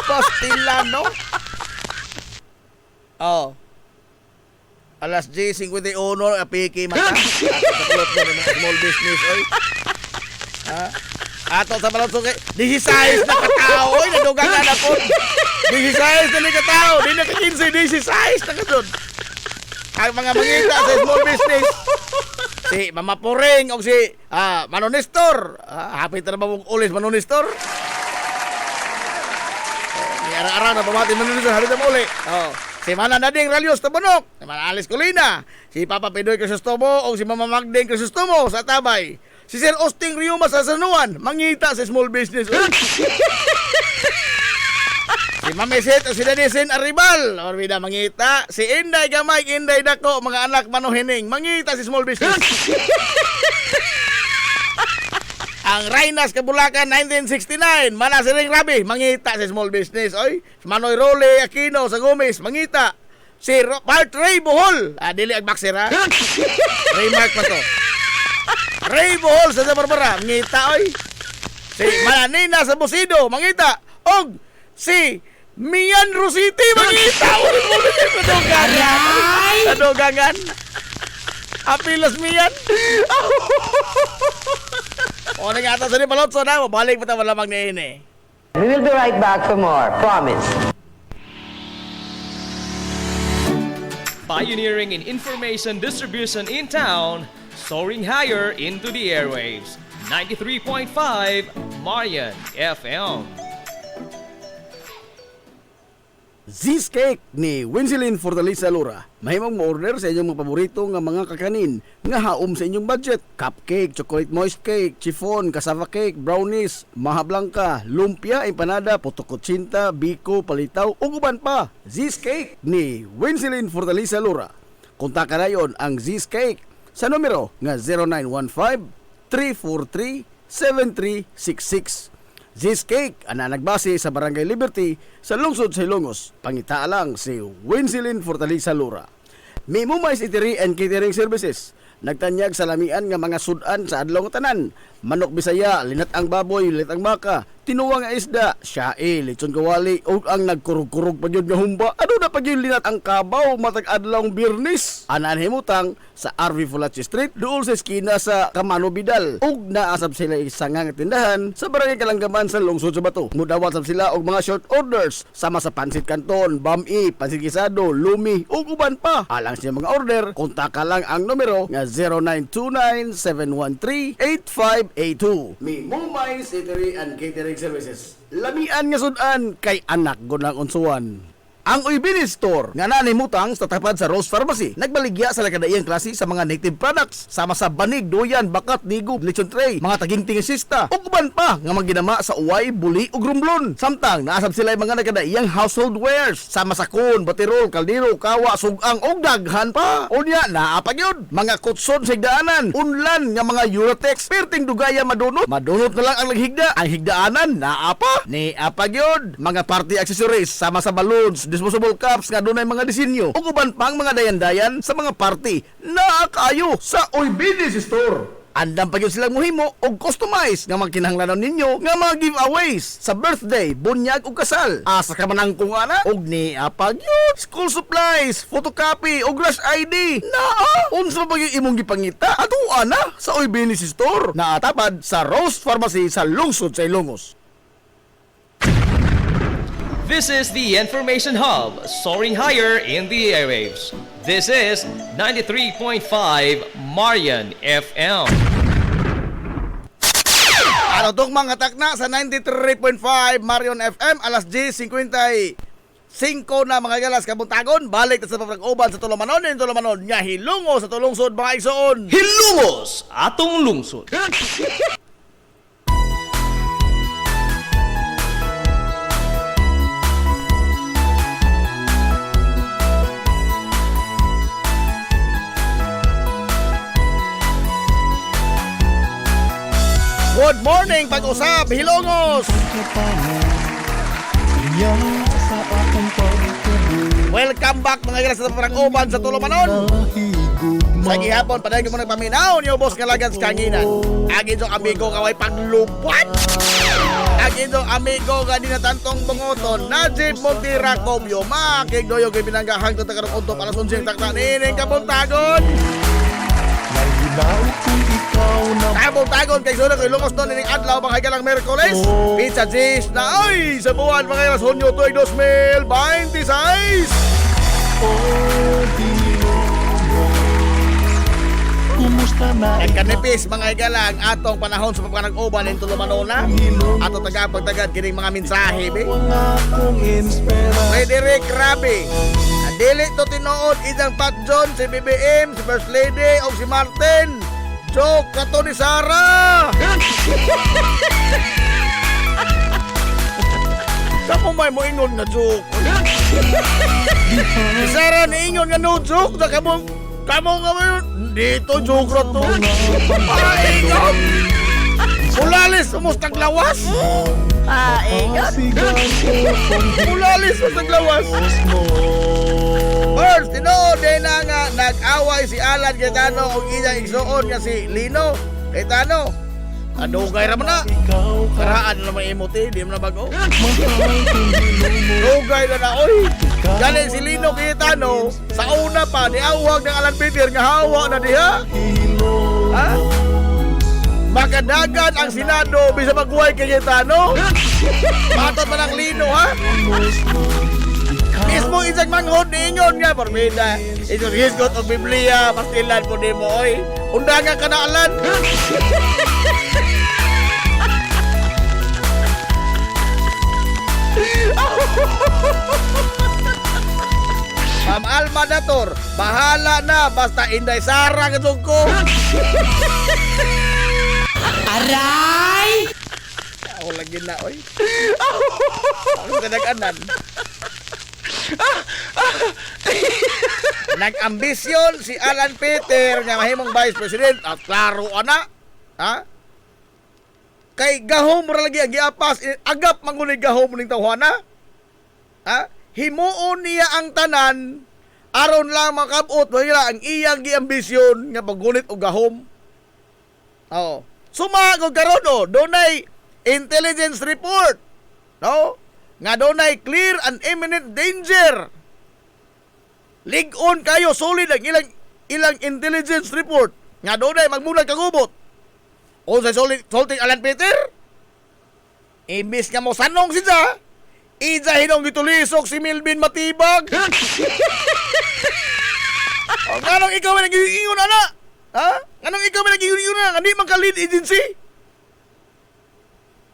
Pastila, no? Oh. Alas 10:51 apiki mata. Ato sa ng mga small business oy. Ha? Ato sa balon sugay, 16 na katao oy, nadugangan na po. 16 na ni katao, di na ka 15, 16 na kadto. Ang mga mangita sa small business. Si Mama Puring o si Manonestor. Hapit na ba mong ulis Manonestor? Ni ara-ara na pamati Manonestor, hapit na mo uli. Oh. Si Mana Nading Ralios Tabunok, si Mana Alice Colina, si Papa Pedoy Crisostomo o si Mama Magdeng Crisostomo sa Tabay. Si Sir Austin Riuma sa Sanuan, mangita sa small business. Si Mami Set o si Dadisen Arribal, orbida mangita. Si Inday Gamay, Inday Dako, mga anak manuhining, mangita si small business. Ang Rainas Kabulakan 1969, mana si Ring Rabi, mangita si small business. Oy, si Manoy Role Aquino sa Gumis, mangita. Si Bart Ray Bohol, dili ag boxer ha. Ray Mark pa to. Ray Bohol sa Barbara, mangita oy. Si Mananina sa Busido, mangita. Og si Mian Rositi, mangita. Kadugangan. Apilas Mian. O nga ata sa ni Palotso na, mabalik pa tayo malamang ni Ine. We will be right back for more. Promise. Pioneering in information distribution in town, soaring higher into the airwaves. 93.5 Marian FM. Z's Cake ni Winsilin Fortaleza Lura. Mahimong mo-order sa inyong mga paborito nga mga kakanin nga haom sa inyong budget. Cupcake, chocolate moist cake, chiffon, cassava cake, brownies, maha blanca, lumpia, empanada, potokotsinta, biko, palitaw, ug uban pa. Z's Cake ni Winsilin Fortaleza Lura. Kontakan nayon ang Z's Cake sa numero nga 0915-343-7366. Z's Cake ana nagbase sa Barangay Liberty sa lungsod sa Ilongos. Pangita lang si Winsilin Fortaleza Lura. May Mumais Eatery and Catering Services. Nagtanyag sa lamian nga mga sudan sa adlaw nga tanan. Manok Bisaya, linat ang baboy, linat ang baka, tinuwang nga isda, siyae, lechon kawali, o ang nagkurug-kurug pa yun nga humba. Ano na pa yun linat ang kabaw matag adlaw birnis? Anan himutang sa RV Fulachi Street, dool sa eskina sa Camano Bidal. Ug naasab sila isang nga tindahan sa Barangay Kalanggaman sa lungsod sa Bato. Mudawat sab sila og mga short orders sama sa pansit canton, bami, pansit gisado, lumi, ug uban pa. Alang siya mga order, kontaka lang ang numero nga 0929-713-8582. May Mumais Eatery and Catering Services. Lamian nga sudan kay anak gunang unsuan. Ang Uybini Store nga nanimutang sa tapat sa Rose Pharmacy nagbaligya sa lakadaiyang klase sa mga native products sama sa banig, duyan, bakat, nigo, lechon tray, mga taging sista ug uban pa nga maginama sa uway, buli ug rumblon. Samtang naasab sila mga nakadaiyang household wares sama sa kun, batirol, kaldero, kawa, sugang ug daghan pa. Unya naa pa gyud mga kutson sa higdaanan, unlan nga mga Eurotex perting dugaya madunot na lang ang naghigda. Ang higdaanan naa pa ni apa gyud mga party accessories sama sa balloons, disposable cups nga dunay mga disenyo ug uban pang mga dayan-dayan sa mga party naa kayo sa Uybini Store. Andam pa gyud silang mohimo og customize nga mga kinahanglanon ninyo nga mga giveaways sa birthday, bunyag ug kasal. Asa ka man ang kung ana og ni apa gyud school supplies, photocopy ug rush ID. Naa unsa pa gyud imong gipangita? Ato ana sa Uybini Store. Naatapad sa Rose Pharmacy sa lungsod sa Ilongos. This is the Information Hub, soaring higher in the airwaves. This is 93.5 Marian FM. Ano tong mga takna sa 93.5 Marion FM alas 10:55 na mga galas kabuntagon balik sa pag-uban sa Tulumanon nya hilungo sa tulungsod mga igsoon. Hilungos atong lungsod. Good morning, pag-usap, Hilongos! Welcome back mga galas sa pag-uban sa Tulumanon. Sa gihapon, padayon ko muna paminaw niyo, boss Kalagan sa kanginan. Agin yung amigo kaway paglupat. Agin yung amigo nga di na tantong bungoton. Najib Montira Kobyo, makigdoyo kay binanggahang tatakar ng unto para sunsing takta nining kabuntagon. Tabong-tagon kay Suna kay Lumos doon nining adlaw mga hagalang Merkules. Pizza G's na ay sa buwan mga ilas Hunyo tuig 2026. Nagkanipis mga hagalang atong panahon sa pagpanag-uban ng Tulumanona. Ato tagapagtagad kining mga mensahe be. Frederick Rabi. Dili to tinuod idang Pat John, si BBM, si First Lady o si Martin. Joke kato ni Sarah. Kamu may mo ingon nga joke. Si Sarah ni ingon nga no joke. Kamu nga mo dito joke rato. Ingon. Ulalis, umustag lawas. Ingon. Ulalis, umustag lawas. First, tinuod din na nga nag-away si Alan Cayetano o iyang igsuon nga si Lino Cayetano. Adugay raman na. Karaan na naman imuti, di mo na bago. Dugay na na, oy. Galing si Lino Cayetano, sa una pa, niawag ng Alan Peter nga hawa na diha. Ha? Makadagan ang Senado bisa magbuhay kay Cayetano. Matot man ang Lino, ha? Mismo isang manghod ninyon nga Pormida. Ito hisgot og Biblia pastilan po nimo oy. Undangan ka na Alan. Ma'am Alma Dator, bahala na basta Inday Sara kadug ko. Aray! Ako lagi na oy. Ako tinag-anan. Nag-ambisyon si Alan Peter nga mahimong Vice President at klaro ana, ha? Kay gahom ra lagi ang giapas agap mangunay gahom ning tawhana. Ha? Himuon niya ang tanan aron lang makabot mahira ang iyang giambisyon nga paggunit og gahom. Oo. Sumagod karon oh, dunay intelligence report. No? Nga donay clear and imminent danger. Lig-on kayo solid ang ilang intelligence report. Nga donay magmulag kagubot. O sa solid Alan Peter. Imbis nga mo sanong siya, ija hinong gitulisok si Milvin Matibag. O nganong ikaw may nag-iingon ana? Ha? Nganong ikaw may nag-iingon ana? Hindi man ka lead agency.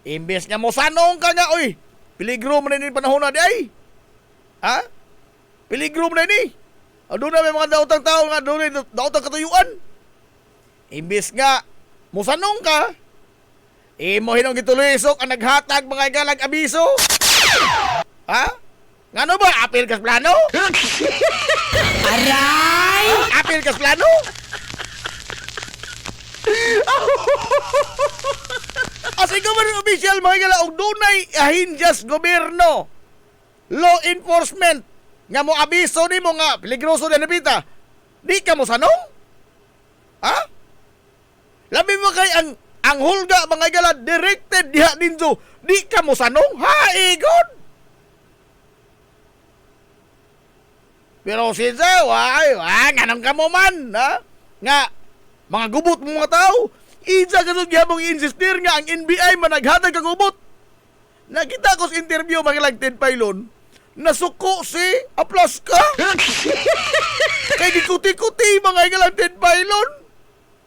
Imbis nga mo sanong ka nga oy. Piligro man rin panahon na di ay. Ha? Peligro na ni. Doon na may mga daotang tao nga doon na daotang katuyuan. Imbis nga, musanong ka, imo hinong gitulisok ang naghatag mga galag abiso. Ha? Ngano ba? Apil kas plano? Aray! Apil kas plano? As a government official, mga gala, og dunay ahinjas gobyerno, law enforcement, nga mo abiso ni mo nga, peligroso na napita, di ka mo sanong? Ha? Labi mo kay ang hulga, mga gala, directed diha ninyo, di ka mo sanong? Ha, igod? Pero sinsa, ganang ka mo man, ha? Nga, mga gubot mo mga tao, isa ka sud gyapon insistir nga ang NBI man naghatag kag gubot. Nakita ko sa interview mga lang Ted Pailon, nasuko si Aplaska. Kay gikuti-kuti mga lang Ted Pailon.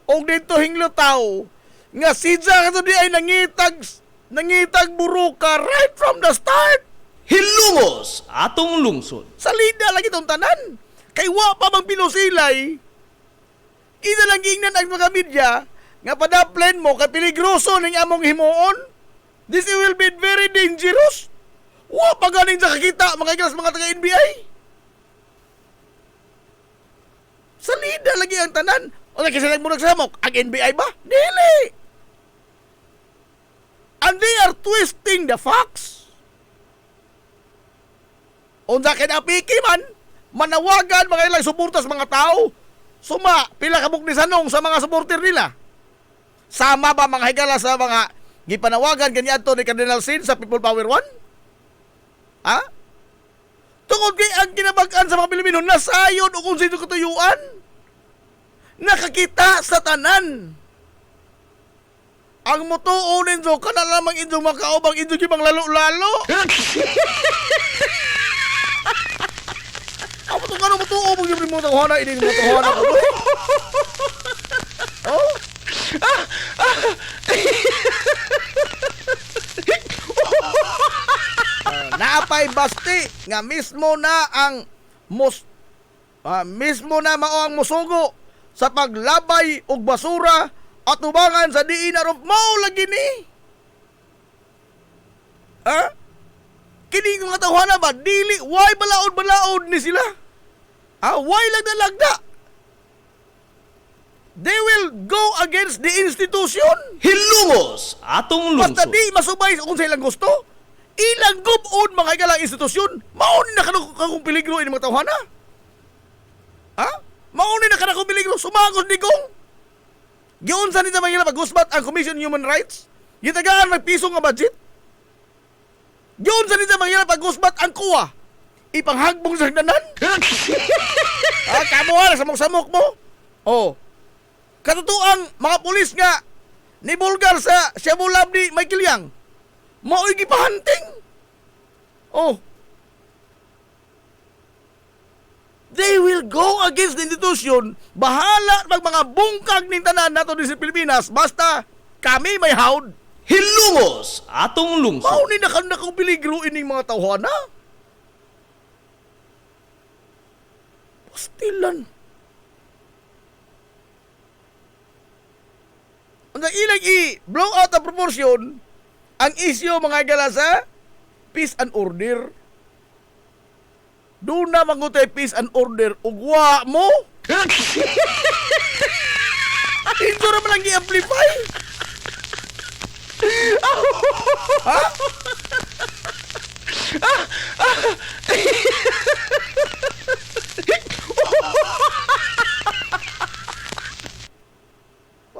Og dito hinglo tao nga sidsa ka sud di ay nangitag buruka right from the start. Hilungos atong lungsod. Salida lagi tong tanan. Kay wa pa mang pinusilay. Isa lang gingnan ang mga media nga padaplen mo kay peligroso ning among himuon. This will be very dangerous. Wa pa ganing sa kakita mga igras mga taga NBI. Salida lagi ang tanan. O kasi nagmurag sa hamok, ang NBI ba? Dili. And they are twisting the facts. Unsa kay napiki man, manawagan mga ilang suporta sa mga tao. Suma, pila kabuk ni sanong sa mga supporter nila. Sama ba mga higala sa mga gipanawagan ganyan to ni Cardinal Sin sa People Power 1? Ha? Tungod kay ang kinabag-an sa mga Pilipino nasayon o kung sino katuyuan. Nakakita sa tanan. Ang mutuunin so kana lamang inyong makaubang inyong gibang lalo-lalo. Ako to kano mutuo mo yung remote hona ini mo to hona ko. Oh? Naapay basti nga mismo na ang mismo na mao ang musugo sa paglabay og basura at tubangan sa diin arof mao lagi ni. Ha? Kini nga tawhana ba dili why balaod ni sila? Why lagda? They will go against the institution. Hilungos atong Basta lungsod. di masubay kung sa ilang gusto. Ilang gubon mga igalang institusyon. Mauni na kanakong peligro ini mga tawhana. Ha? Mauni na kanakong peligro. Sumagos di kong. Giunsa nito mga ilang pag-usbat ang Commission on Human Rights. Gitagaan magpiso nga budget. Giunsa nito mga ilang pag-usbat ang kuwa. Ipanghagbong sa hagdanan. Kamuha na samok-samok mo. Oh. Katutuang mga pulis nga ni Bulgar sa Shabulab ni Michael Yang. Mao'y gipahanting. Oh. They will go against the institution. Bahala mag mga bungkag ning tanan nato di sa Pilipinas basta kami may hawd. Hilungos atong lungsod. Mauni na kang peligro ining mga tawhana. Pastilan. Ang ilang blow out of proportion ang isyo mga galasa peace and order. Doon na mangutay peace and order ugwa mo. Hindi naman lang i-amplify. Ha?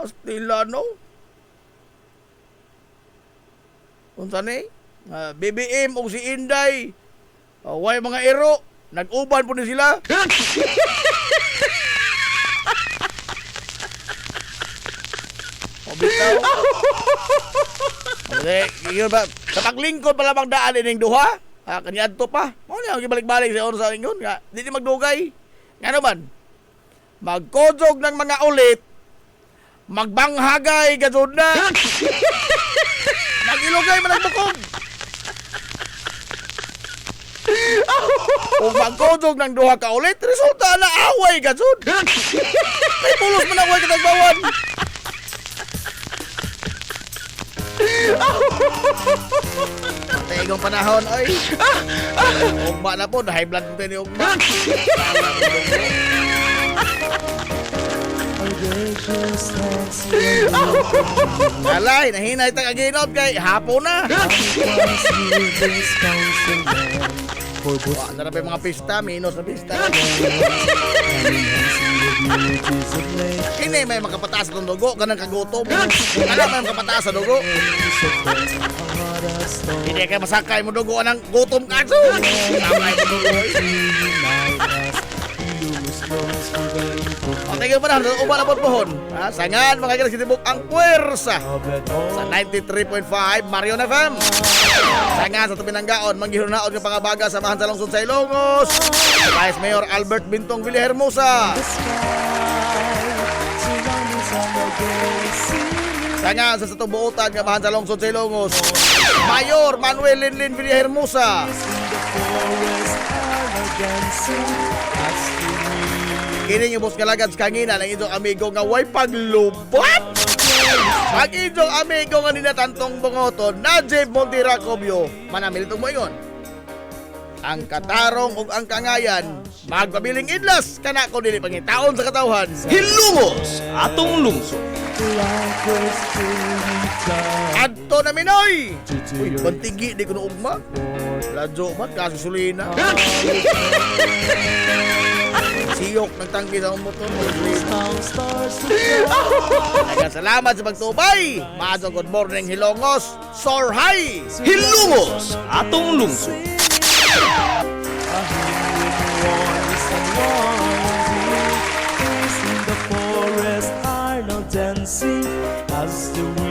Pastilano. Unsa ni? BBM o si Inday. Way mga ero. Nag-uban po ni sila. Bitaw. Yun ba? Sa paglingkod pala magdaan ining duha. Kanyadto pa. Mo niya gibalik-balik sa oras ingon nga. Di magdugay. Nga naman. Magkodog ng mga ulit. Magbanghagay gazod na. Magilugay man ang bukog. Kung magkodog ng duha ka ulit, resulta na away ka, sud. May pulos man away katagbawan. Tigong panahon, oy. Ugma na po, high blood mo ni ugma. Alay, nahinay tang aginod kay hapon na. Wah, na pa yung mga pista, minus na pista. Kini may makapataas ng dugo, ganang kagutom. Ano may makapataas sa dugo? Hindi kayo masakay mo dugo ng gutom kaso. Samay mo dugo. O, tingin mo na, uba na po pohon. Sangan, mga kailang sinibok ang puwersa sa 93.5 Marion FM. Sangan sa Tubinanggaon, manggihunaon ng pangabaga sa Mahan sa Lungsod sa Ilongos. Vice Mayor Albert Bintong Villahermosa. Sangan sa Tubuutan ng Mahan sa Lungsod sa Ilongos. Mayor Manuel Linlin Villahermosa. Kini yung bus kalagad sa kangina ng inyong amigo nga way paglubat. Ang inyong amigo nga ninatantong bungoton, Najib Montiracobio, manamil itong mo ingon. Ang katarong ug ang kangayan, magpabiling idlas, kanako dili pangitaon sa katawhan. Hilungos atong lungsod. Adto na minoy! Uy, bantigi, di ko na ugma. Ladyo man, kasusulina. Siyok nagtanggi sa motor mo. Salamat sa pagtubay. Maadong good morning, Hilongos. Soar high! Hilungos atong lungsod. In the forest are now dancing as the wind